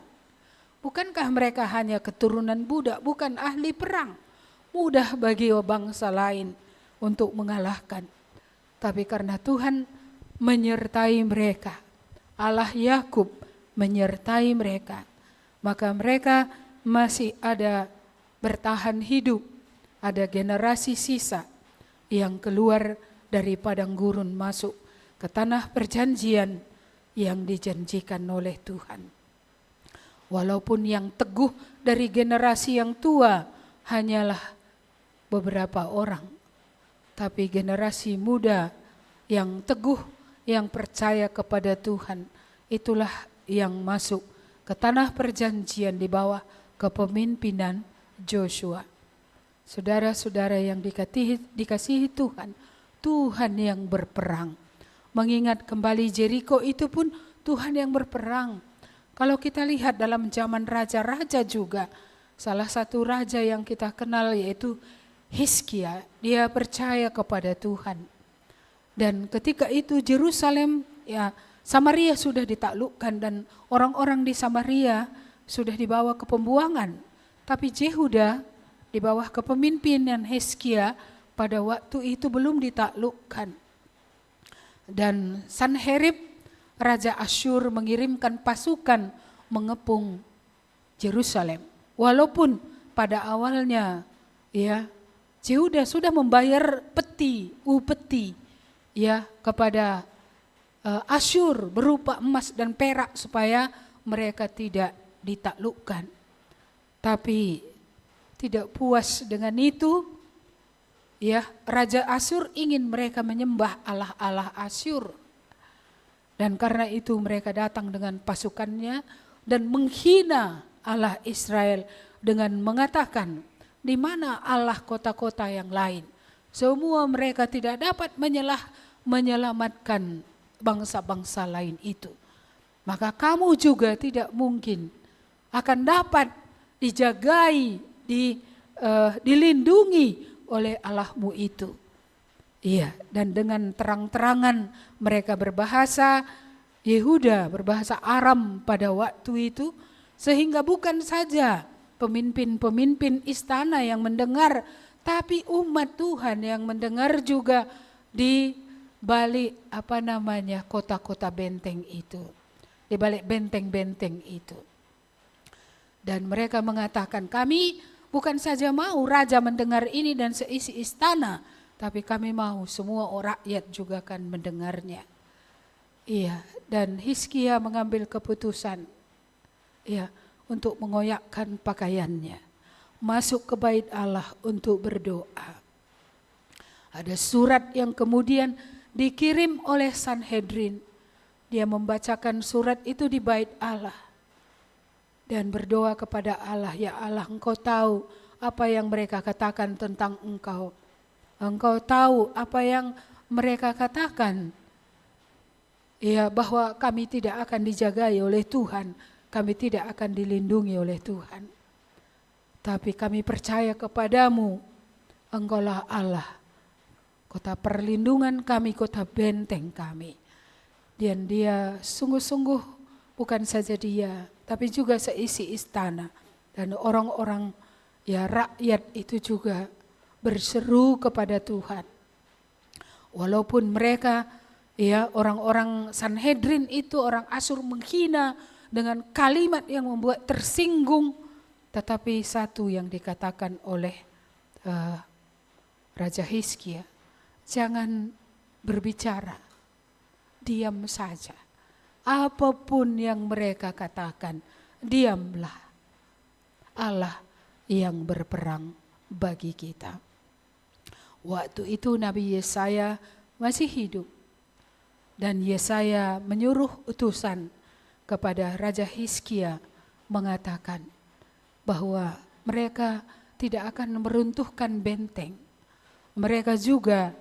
Bukankah mereka hanya keturunan budak, bukan ahli perang? Mudah bagi bangsa lain untuk mengalahkan. Tapi karena Tuhan menyertai mereka, Allah Yakub menyertai mereka, maka mereka masih ada bertahan hidup. Ada generasi sisa yang keluar dari padang gurun masuk ke tanah perjanjian yang dijanjikan oleh Tuhan. Walaupun yang teguh dari generasi yang tua hanyalah beberapa orang, tapi generasi muda yang teguh, yang percaya kepada Tuhan, itulah yang masuk ke ke tanah perjanjian di bawah kepemimpinan Joshua. Saudara-saudara yang dikasihi Tuhan, Tuhan yang berperang. Mengingat kembali Jericho itu pun Tuhan yang berperang. Kalau kita lihat dalam zaman raja-raja juga, salah satu raja yang kita kenal yaitu Hizkia, dia percaya kepada Tuhan. Dan ketika itu Yerusalem, ya Samaria sudah ditaklukkan dan orang-orang di Samaria sudah dibawa ke pembuangan. Tapi Yehuda di bawah kepemimpinan Hizkia pada waktu itu belum ditaklukkan. Dan Sanherib, Raja Asyur mengirimkan pasukan mengepung Yerusalem. Walaupun pada awalnya ya Yehuda sudah membayar upeti ya kepada Asyur berupa emas dan perak supaya mereka tidak ditaklukkan. Tapi tidak puas dengan itu, ya Raja Asyur ingin mereka menyembah Allah-Allah Asyur. Dan karena itu mereka datang dengan pasukannya dan menghina Allah Israel dengan mengatakan, di mana Allah kota-kota yang lain? Semua mereka tidak dapat menyelamatkan bangsa-bangsa lain itu. Maka kamu juga tidak mungkin akan dapat dijagai, dilindungi oleh Allahmu itu. Iya, dan dengan terang-terangan mereka berbahasa Yehuda, berbahasa Aram pada waktu itu, sehingga bukan saja pemimpin-pemimpin istana yang mendengar, tapi umat Tuhan yang mendengar juga di balik kota-kota benteng itu, di balik benteng-benteng itu. Dan mereka mengatakan, kami bukan saja mau raja mendengar ini dan seisi istana, tapi kami mau semua rakyat juga akan mendengarnya. Iya, dan Hizkia mengambil keputusan, ya, untuk mengoyakkan pakaiannya, masuk ke bait Allah untuk berdoa. Ada surat yang kemudian dikirim oleh Sanhedrin. Dia membacakan surat itu di bait Allah dan berdoa kepada Allah, ya Allah, Engkau tahu apa yang mereka katakan tentang Engkau. Engkau tahu apa yang mereka katakan, ya, bahwa kami tidak akan dijagai oleh Tuhan, kami tidak akan dilindungi oleh Tuhan. Tapi kami percaya kepadamu, Engkaulah Allah, kota perlindungan kami, kota benteng kami. Dan dia sungguh-sungguh, bukan saja dia, tapi juga seisi istana. Dan orang-orang, ya rakyat itu juga berseru kepada Tuhan. Walaupun mereka, ya orang-orang Sanhedrin itu, orang Asyur menghina dengan kalimat yang membuat tersinggung, tetapi satu yang dikatakan oleh Raja Hizkia, jangan berbicara, diam saja. Apapun yang mereka katakan, diamlah. Allah yang berperang bagi kita. Waktu itu Nabi Yesaya masih hidup, dan Yesaya menyuruh utusan kepada Raja Hizkia mengatakan bahwa mereka tidak akan meruntuhkan benteng. Mereka juga,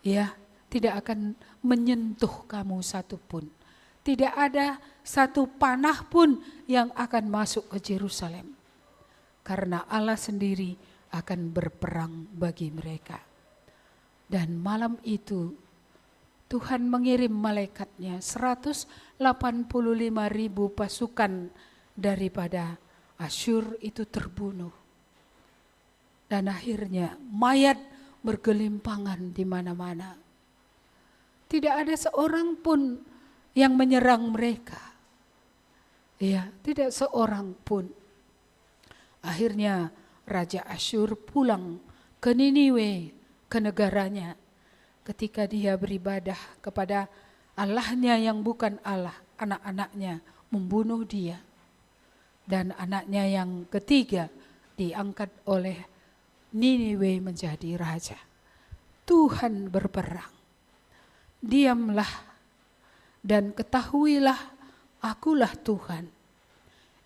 ya, tidak akan menyentuh kamu satupun. Tidak ada satu panah pun yang akan masuk ke Yerusalem. Karena Allah sendiri akan berperang bagi mereka. Dan malam itu Tuhan mengirim malaikatnya, 185.000 pasukan daripada Asyur itu terbunuh. Dan akhirnya mayat bergelimpangan di mana-mana. Tidak ada seorang pun yang menyerang mereka. Ya, tidak seorang pun. Akhirnya Raja Asyur pulang ke Niniwe, ke negaranya. Ketika dia beribadah kepada Allahnya yang bukan Allah, anak-anaknya membunuh dia. Dan anaknya yang ketiga diangkat oleh Niniwe menjadi raja. Tuhan berperang. Diamlah dan ketahuilah, akulah Tuhan.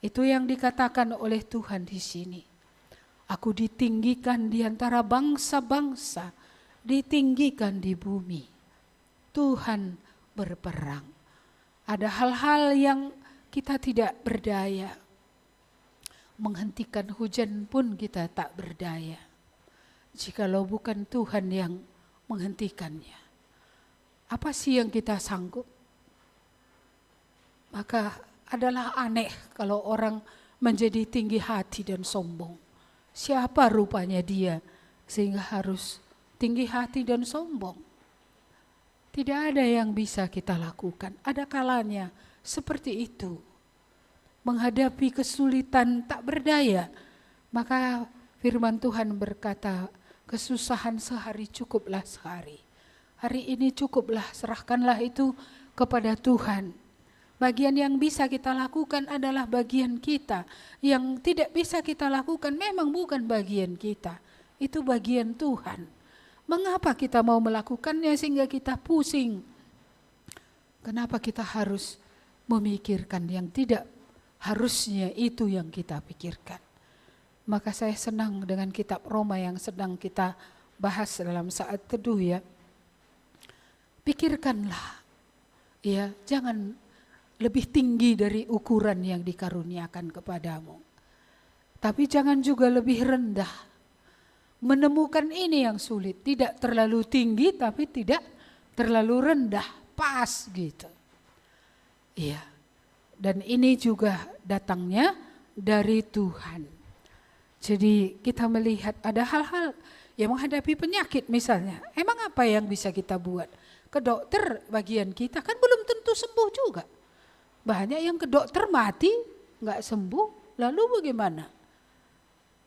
Itu yang dikatakan oleh Tuhan di sini. Aku ditinggikan di antara bangsa-bangsa, ditinggikan di bumi. Tuhan berperang. Ada hal-hal yang kita tidak berdaya. Menghentikan hujan pun kita tak berdaya. Jikalau bukan Tuhan yang menghentikannya. Apa sih yang kita sanggup? Maka adalah aneh kalau orang menjadi tinggi hati dan sombong. Siapa rupanya dia sehingga harus tinggi hati dan sombong? Tidak ada yang bisa kita lakukan. Ada kalanya seperti itu. Menghadapi kesulitan tak berdaya. Maka firman Tuhan berkata, kesusahan sehari cukuplah sehari. Hari ini cukuplah, serahkanlah itu kepada Tuhan. Bagian yang bisa kita lakukan adalah bagian kita. Yang tidak bisa kita lakukan memang bukan bagian kita. Itu bagian Tuhan. Mengapa kita mau melakukannya sehingga kita pusing? Kenapa kita harus memikirkan yang tidak harusnya itu yang kita pikirkan? Maka saya senang dengan kitab Roma yang sedang kita bahas dalam saat teduh ya. Pikirkanlah, ya, jangan lebih tinggi dari ukuran yang dikaruniakan kepadamu. Tapi jangan juga lebih rendah. Menemukan ini yang sulit, tidak terlalu tinggi tapi tidak terlalu rendah, pas gitu. Iya. Dan ini juga datangnya dari Tuhan. Jadi kita melihat ada hal-hal yang menghadapi penyakit misalnya. Emang apa yang bisa kita buat? Ke dokter bagian kita kan belum tentu sembuh juga. Banyak yang ke dokter mati, nggak sembuh, lalu bagaimana?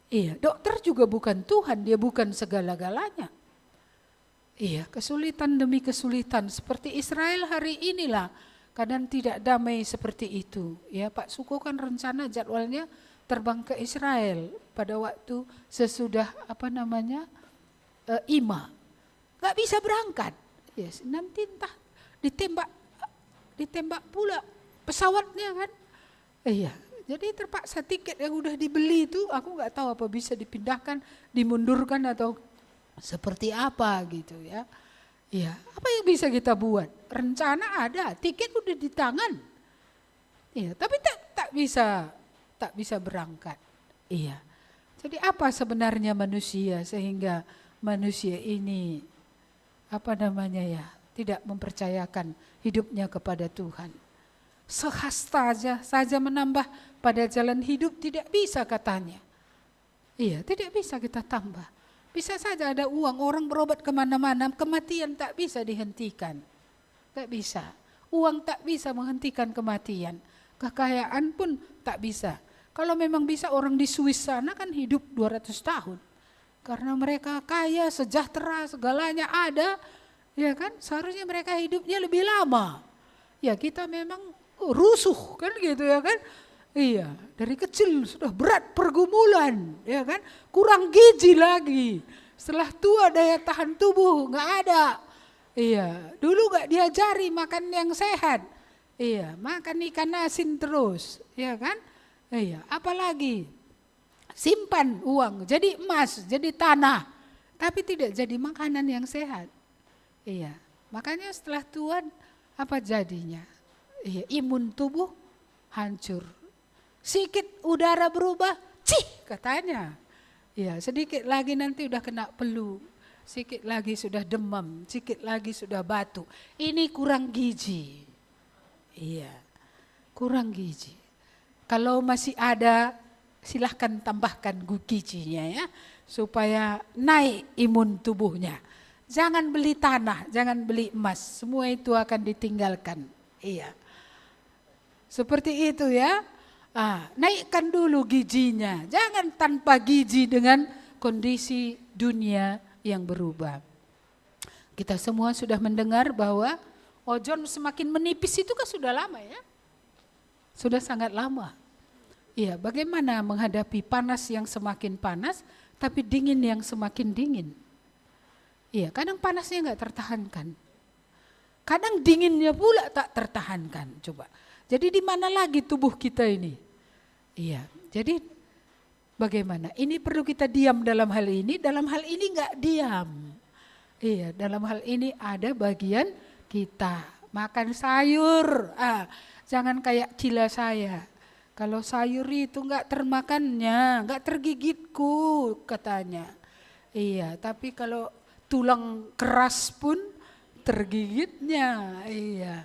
Iya, dokter juga bukan Tuhan, dia bukan segala-galanya. Iya, kesulitan demi kesulitan seperti Israel hari inilah, kadang tidak damai seperti itu. Ya, Pak Suko kan rencana jadwalnya terbang ke Israel pada waktu sesudah IMA, nggak bisa berangkat. Yes, nanti entah ditembak pula pesawatnya kan. Iya, jadi terpaksa tiket yang udah dibeli itu aku nggak tahu apa bisa dipindahkan, dimundurkan atau seperti apa gitu ya. Iya, apa yang bisa kita buat? Rencana ada, tiket udah di tangan. Iya, tapi tak bisa berangkat. Iya. Jadi apa sebenarnya manusia sehingga manusia ini tidak mempercayakan hidupnya kepada Tuhan. Sehasta saja menambah pada jalan hidup tidak bisa katanya. Iya, tidak bisa kita tambah. Bisa saja ada uang, orang berobat kemana-mana, kematian tak bisa dihentikan. Tak bisa. Uang tak bisa menghentikan kematian. Kekayaan pun tak bisa. Kalau memang bisa orang di Swiss sana kan hidup 200 tahun. Karena mereka kaya, sejahtera, segalanya ada. Ya kan, seharusnya mereka hidupnya lebih lama. Ya kita memang rusuh kan gitu ya kan. Iya, dari kecil sudah berat pergumulan, ya kan. Kurang gizi lagi. Setelah tua daya tahan tubuh nggak ada. Iya, dulu nggak diajari makan yang sehat. Iya, makan ikan asin terus, ya kan. Iya, apalagi simpan uang jadi emas, jadi tanah, tapi tidak jadi makanan yang sehat. Iya, makanya setelah tua apa jadinya? Iya, imun tubuh hancur. Sedikit udara berubah, katanya. Ya, sedikit lagi nanti udah kena flu, sedikit lagi sudah demam, sedikit lagi sudah batuk. Ini kurang gizi. Iya, kurang gizi. Kalau masih ada, silahkan tambahkan gizinya ya, supaya naik imun tubuhnya. Jangan beli tanah, jangan beli emas, semua itu akan ditinggalkan. Iya. Seperti itu ya, naikkan dulu gizinya, jangan tanpa gizi dengan kondisi dunia yang berubah. Kita semua sudah mendengar bahwa ozon semakin menipis itu kan sudah lama ya, sudah sangat lama. Iya, bagaimana menghadapi panas yang semakin panas, tapi dingin yang semakin dingin. Iya, kadang panasnya nggak tertahankan, kadang dinginnya pula tak tertahankan. Coba. Jadi di mana lagi tubuh kita ini? Iya, jadi bagaimana? Ini perlu kita diam dalam hal ini nggak diam. Iya, dalam hal ini ada bagian kita. Makan sayur, jangan kayak Cila saya. Kalau sayur itu nggak termakannya, nggak tergigitku katanya. Iya, tapi kalau tulang keras pun tergigitnya. Iya,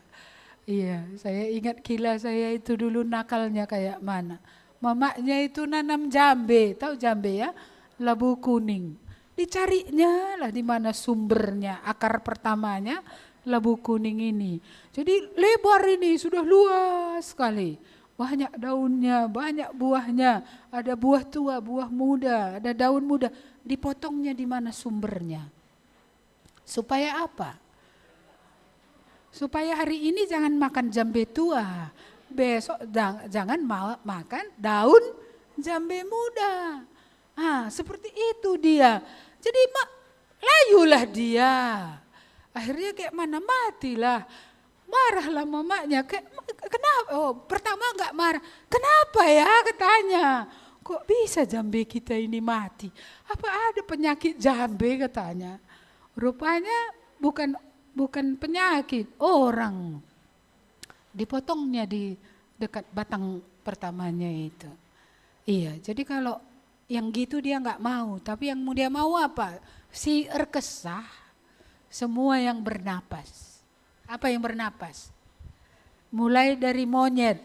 iya. Saya ingat Cila saya itu dulu nakalnya kayak mana. Mamanya itu nanam jambe, tahu jambe ya? Labu kuning. Dicarinya lah di mana sumbernya, akar pertamanya labu kuning ini. Jadi lebar ini sudah luas sekali. Banyak daunnya, banyak buahnya. Ada buah tua, buah muda, ada daun muda. Dipotongnya di mana sumbernya. Supaya apa? Supaya hari ini jangan makan jambe tua. Besok jangan makan daun jambe muda. Seperti itu dia. Jadi layulah dia. Akhirnya kayak mana matilah. Marahlah mamanya. Kenapa? Pertama enggak marah. Kenapa ya katanya. Kok bisa jambe kita ini mati? Apa ada penyakit jambe katanya. Rupanya bukan penyakit, orang. Dipotongnya di dekat batang pertamanya itu. Iya, jadi kalau yang gitu dia nggak mau, tapi yang dia mau apa? Si kesah, semua yang bernapas. Apa yang bernapas? Mulai dari monyet,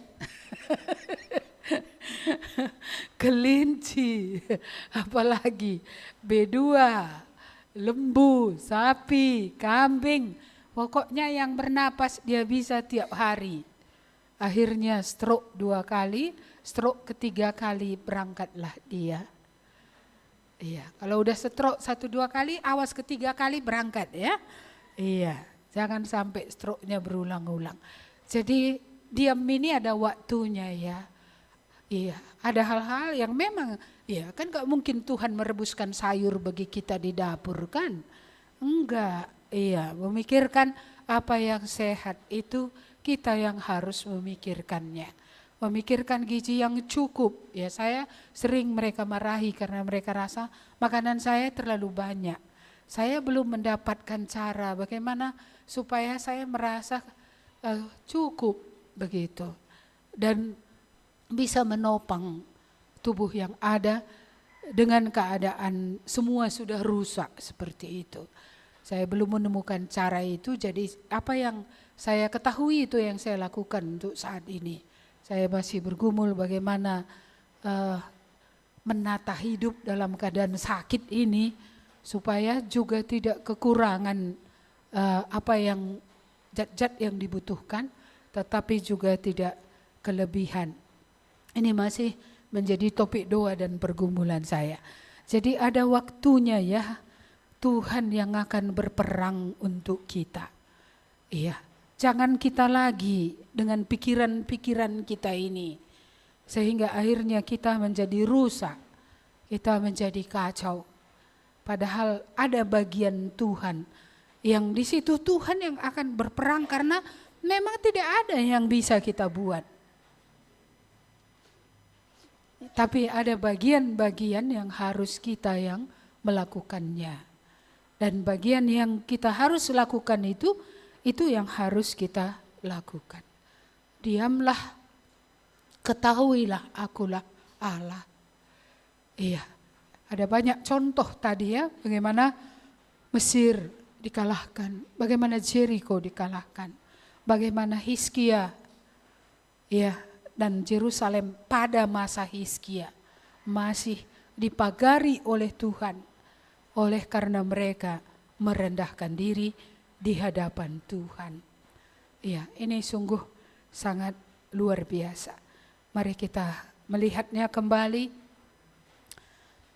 kelinci, apalagi bedua, lembu, sapi, kambing. Pokoknya yang bernapas dia bisa tiap hari. Akhirnya stroke 2 kali, stroke ketiga kali berangkatlah dia. Iya, kalau udah stroke 1-2 kali, awas ketiga kali berangkat ya. Iya, jangan sampai stroke-nya berulang-ulang. Jadi diam ini ada waktunya ya. Iya, ada hal-hal yang memang, ya kan gak mungkin Tuhan merebuskan sayur bagi kita di dapur kan. Enggak. Iya, memikirkan apa yang sehat itu kita yang harus memikirkannya. Memikirkan gizi yang cukup. Ya, saya sering mereka marahi karena mereka rasa makanan saya terlalu banyak. Saya belum mendapatkan cara bagaimana supaya saya merasa cukup begitu. Dan bisa menopang tubuh yang ada dengan keadaan semua sudah rusak seperti itu. Saya belum menemukan cara itu, jadi apa yang saya ketahui itu yang saya lakukan untuk saat ini. Saya masih bergumul bagaimana menata hidup dalam keadaan sakit ini supaya juga tidak kekurangan apa yang zat-zat yang dibutuhkan, tetapi juga tidak kelebihan. Ini masih menjadi topik doa dan pergumulan saya. Jadi ada waktunya ya. Tuhan yang akan berperang untuk kita. Iya, jangan kita lagi dengan pikiran-pikiran kita ini. Sehingga akhirnya kita menjadi rusak, kita menjadi kacau. Padahal ada bagian Tuhan, yang di situ Tuhan yang akan berperang karena memang tidak ada yang bisa kita buat. Tapi ada bagian-bagian yang harus kita yang melakukannya. Dan bagian yang kita harus lakukan itu yang harus kita lakukan. Diamlah, ketahuilah akulah Allah. Iya, ada banyak contoh tadi ya, bagaimana Mesir dikalahkan, bagaimana Jericho dikalahkan, bagaimana Hizkia, ya, dan Yerusalem pada masa Hizkia masih dipagari oleh Tuhan. Oleh karena mereka merendahkan diri di hadapan Tuhan. Ya, ini sungguh sangat luar biasa. Mari kita melihatnya kembali.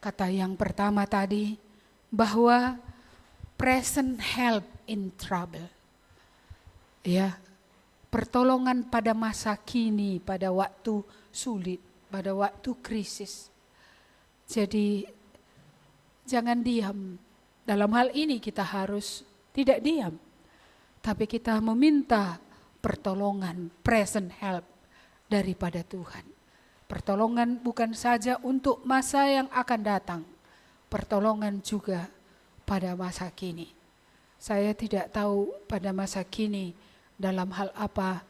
Kata yang pertama tadi, bahwa present help in trouble. Ya, pertolongan pada masa kini, pada waktu sulit, pada waktu krisis. Jadi jangan diam. Dalam hal ini kita harus tidak diam. Tapi kita meminta pertolongan, present help daripada Tuhan. Pertolongan bukan saja untuk masa yang akan datang, pertolongan juga pada masa kini. Saya tidak tahu pada masa kini dalam hal apa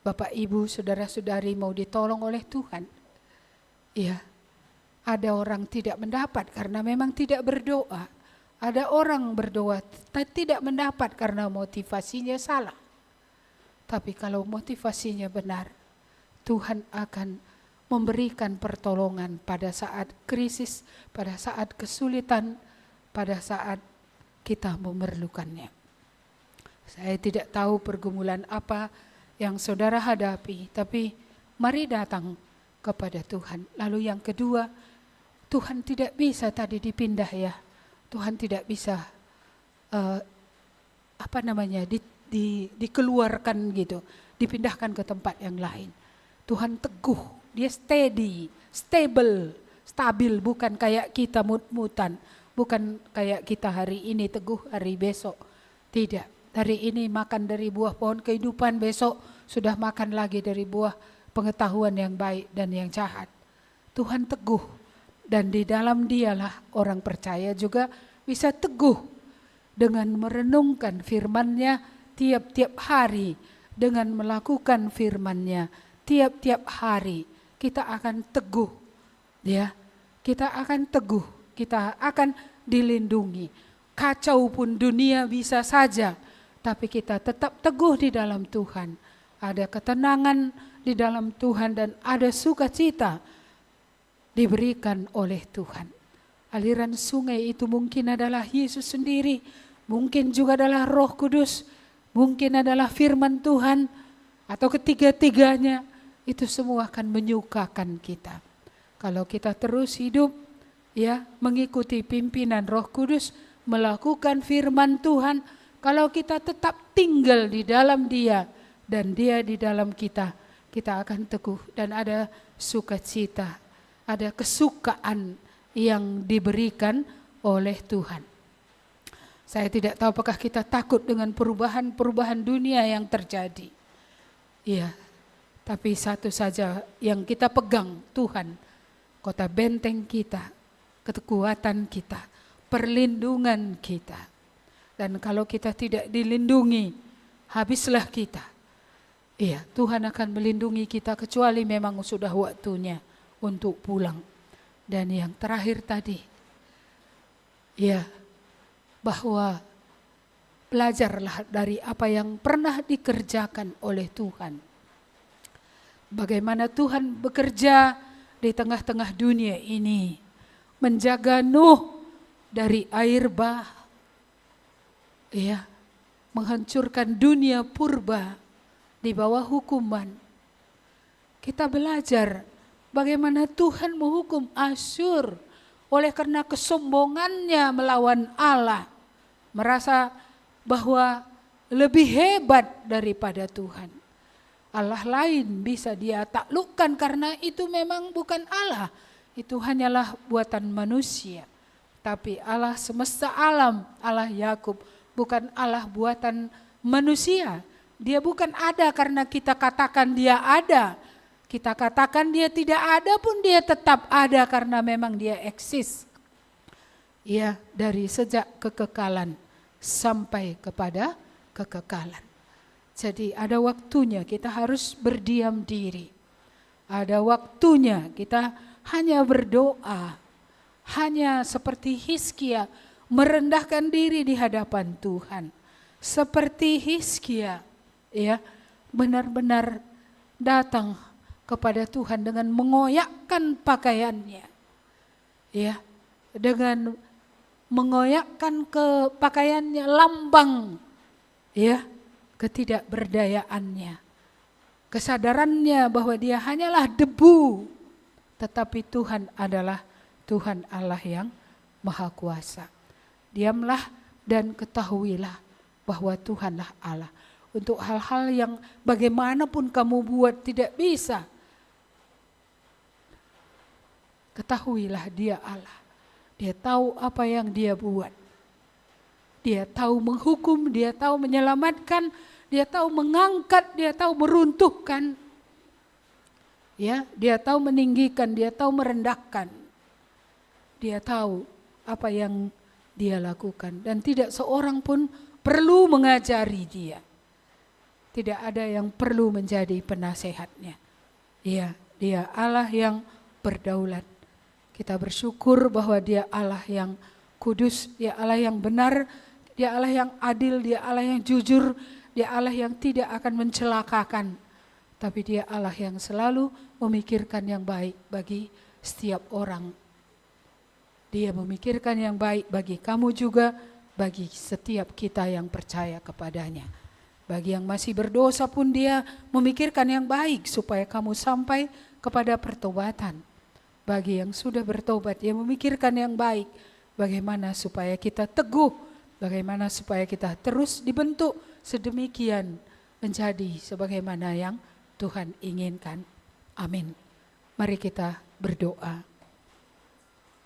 Bapak, Ibu, saudara-saudari mau ditolong oleh Tuhan. Ya, ada orang tidak mendapat karena memang tidak berdoa. Ada orang berdoa tidak mendapat karena motivasinya salah. Tapi kalau motivasinya benar, Tuhan akan memberikan pertolongan pada saat krisis, pada saat kesulitan, pada saat kita memerlukannya. Saya tidak tahu pergumulan apa yang saudara hadapi, tapi mari datang kepada Tuhan. Lalu yang kedua, Tuhan tidak bisa tadi dipindah ya. Tuhan tidak bisa dikeluarkan gitu, dipindahkan ke tempat yang lain. Tuhan teguh, dia steady, stabil, bukan kayak kita mut-mutan, bukan kayak kita hari ini teguh, hari besok tidak. Hari ini makan dari buah pohon kehidupan, besok sudah makan lagi dari buah pengetahuan yang baik dan yang jahat. Tuhan teguh, dan di dalam dialah orang percaya juga bisa teguh dengan merenungkan firman-Nya tiap-tiap hari, dengan melakukan firman-Nya tiap-tiap hari. Kita akan teguh, ya. Kita akan teguh, kita akan dilindungi. Kacau pun dunia bisa saja, tapi kita tetap teguh di dalam Tuhan. Ada ketenangan di dalam Tuhan dan ada sukacita diberikan oleh Tuhan. Aliran sungai itu mungkin adalah Yesus sendiri, mungkin juga adalah Roh Kudus, mungkin adalah firman Tuhan, atau ketiga-tiganya. Itu semua akan menyukakan kita. Kalau kita terus hidup ya mengikuti pimpinan Roh Kudus, melakukan firman Tuhan, kalau kita tetap tinggal di dalam Dia dan Dia di dalam kita, kita akan teguh dan ada sukacita, ada kesukaan yang diberikan oleh Tuhan. Saya tidak tahu apakah kita takut dengan perubahan-perubahan dunia yang terjadi. Iya, tapi satu saja yang kita pegang, Tuhan, kota benteng kita, kekuatan kita, perlindungan kita. Dan kalau kita tidak dilindungi, habislah kita. Iya, Tuhan akan melindungi kita kecuali memang sudah waktunya untuk pulang. Dan yang terakhir tadi, ya, bahwa belajarlah dari apa yang pernah dikerjakan oleh Tuhan. Bagaimana Tuhan bekerja di tengah-tengah dunia ini, menjaga Nuh dari air bah, ya, menghancurkan dunia purba di bawah hukuman. Kita belajar bagaimana Tuhan menghukum Asyur oleh karena kesombongannya melawan Allah, merasa bahwa lebih hebat daripada Tuhan. Allah lain bisa dia taklukkan karena itu memang bukan Allah, itu hanyalah buatan manusia. Tapi Allah semesta alam, Allah Yakub, bukan Allah buatan manusia. Dia bukan ada karena kita katakan dia ada. Kita katakan dia tidak ada pun dia tetap ada karena memang dia eksis. Ya, dari sejak kekekalan sampai kepada kekekalan. Jadi ada waktunya kita harus berdiam diri. Ada waktunya kita hanya berdoa. Hanya seperti Hizkia merendahkan diri di hadapan Tuhan. Seperti Hizkia, ya, benar-benar datang kepada Tuhan dengan mengoyakkan pakaiannya. Ya, dengan mengoyakkan ke pakaiannya lambang, ya, ketidakberdayaannya. Kesadarannya bahwa dia hanyalah debu, tetapi Tuhan adalah Tuhan Allah yang Maha Kuasa. Diamlah dan ketahuilah bahwa Tuhanlah Allah. Untuk hal-hal yang bagaimanapun kamu buat tidak bisa, ketahuilah dia Allah. Dia tahu apa yang dia buat. Dia tahu menghukum, dia tahu menyelamatkan, dia tahu mengangkat, dia tahu meruntuhkan. Ya, dia tahu meninggikan, dia tahu merendahkan. Dia tahu apa yang dia lakukan dan tidak seorang pun perlu mengajari dia. Tidak ada yang perlu menjadi penasehatnya. Dia Allah yang berdaulat. Kita bersyukur bahwa dia Allah yang kudus, dia Allah yang benar, dia Allah yang adil, dia Allah yang jujur, dia Allah yang tidak akan mencelakakan. Tapi dia Allah yang selalu memikirkan yang baik bagi setiap orang. Dia memikirkan yang baik bagi kamu juga, bagi setiap kita yang percaya kepadanya. Bagi yang masih berdosa pun dia memikirkan yang baik supaya kamu sampai kepada pertobatan. Bagi yang sudah bertobat, dia memikirkan yang baik. Bagaimana supaya kita teguh, bagaimana supaya kita terus dibentuk sedemikian menjadi sebagaimana yang Tuhan inginkan. Amin. Mari kita berdoa.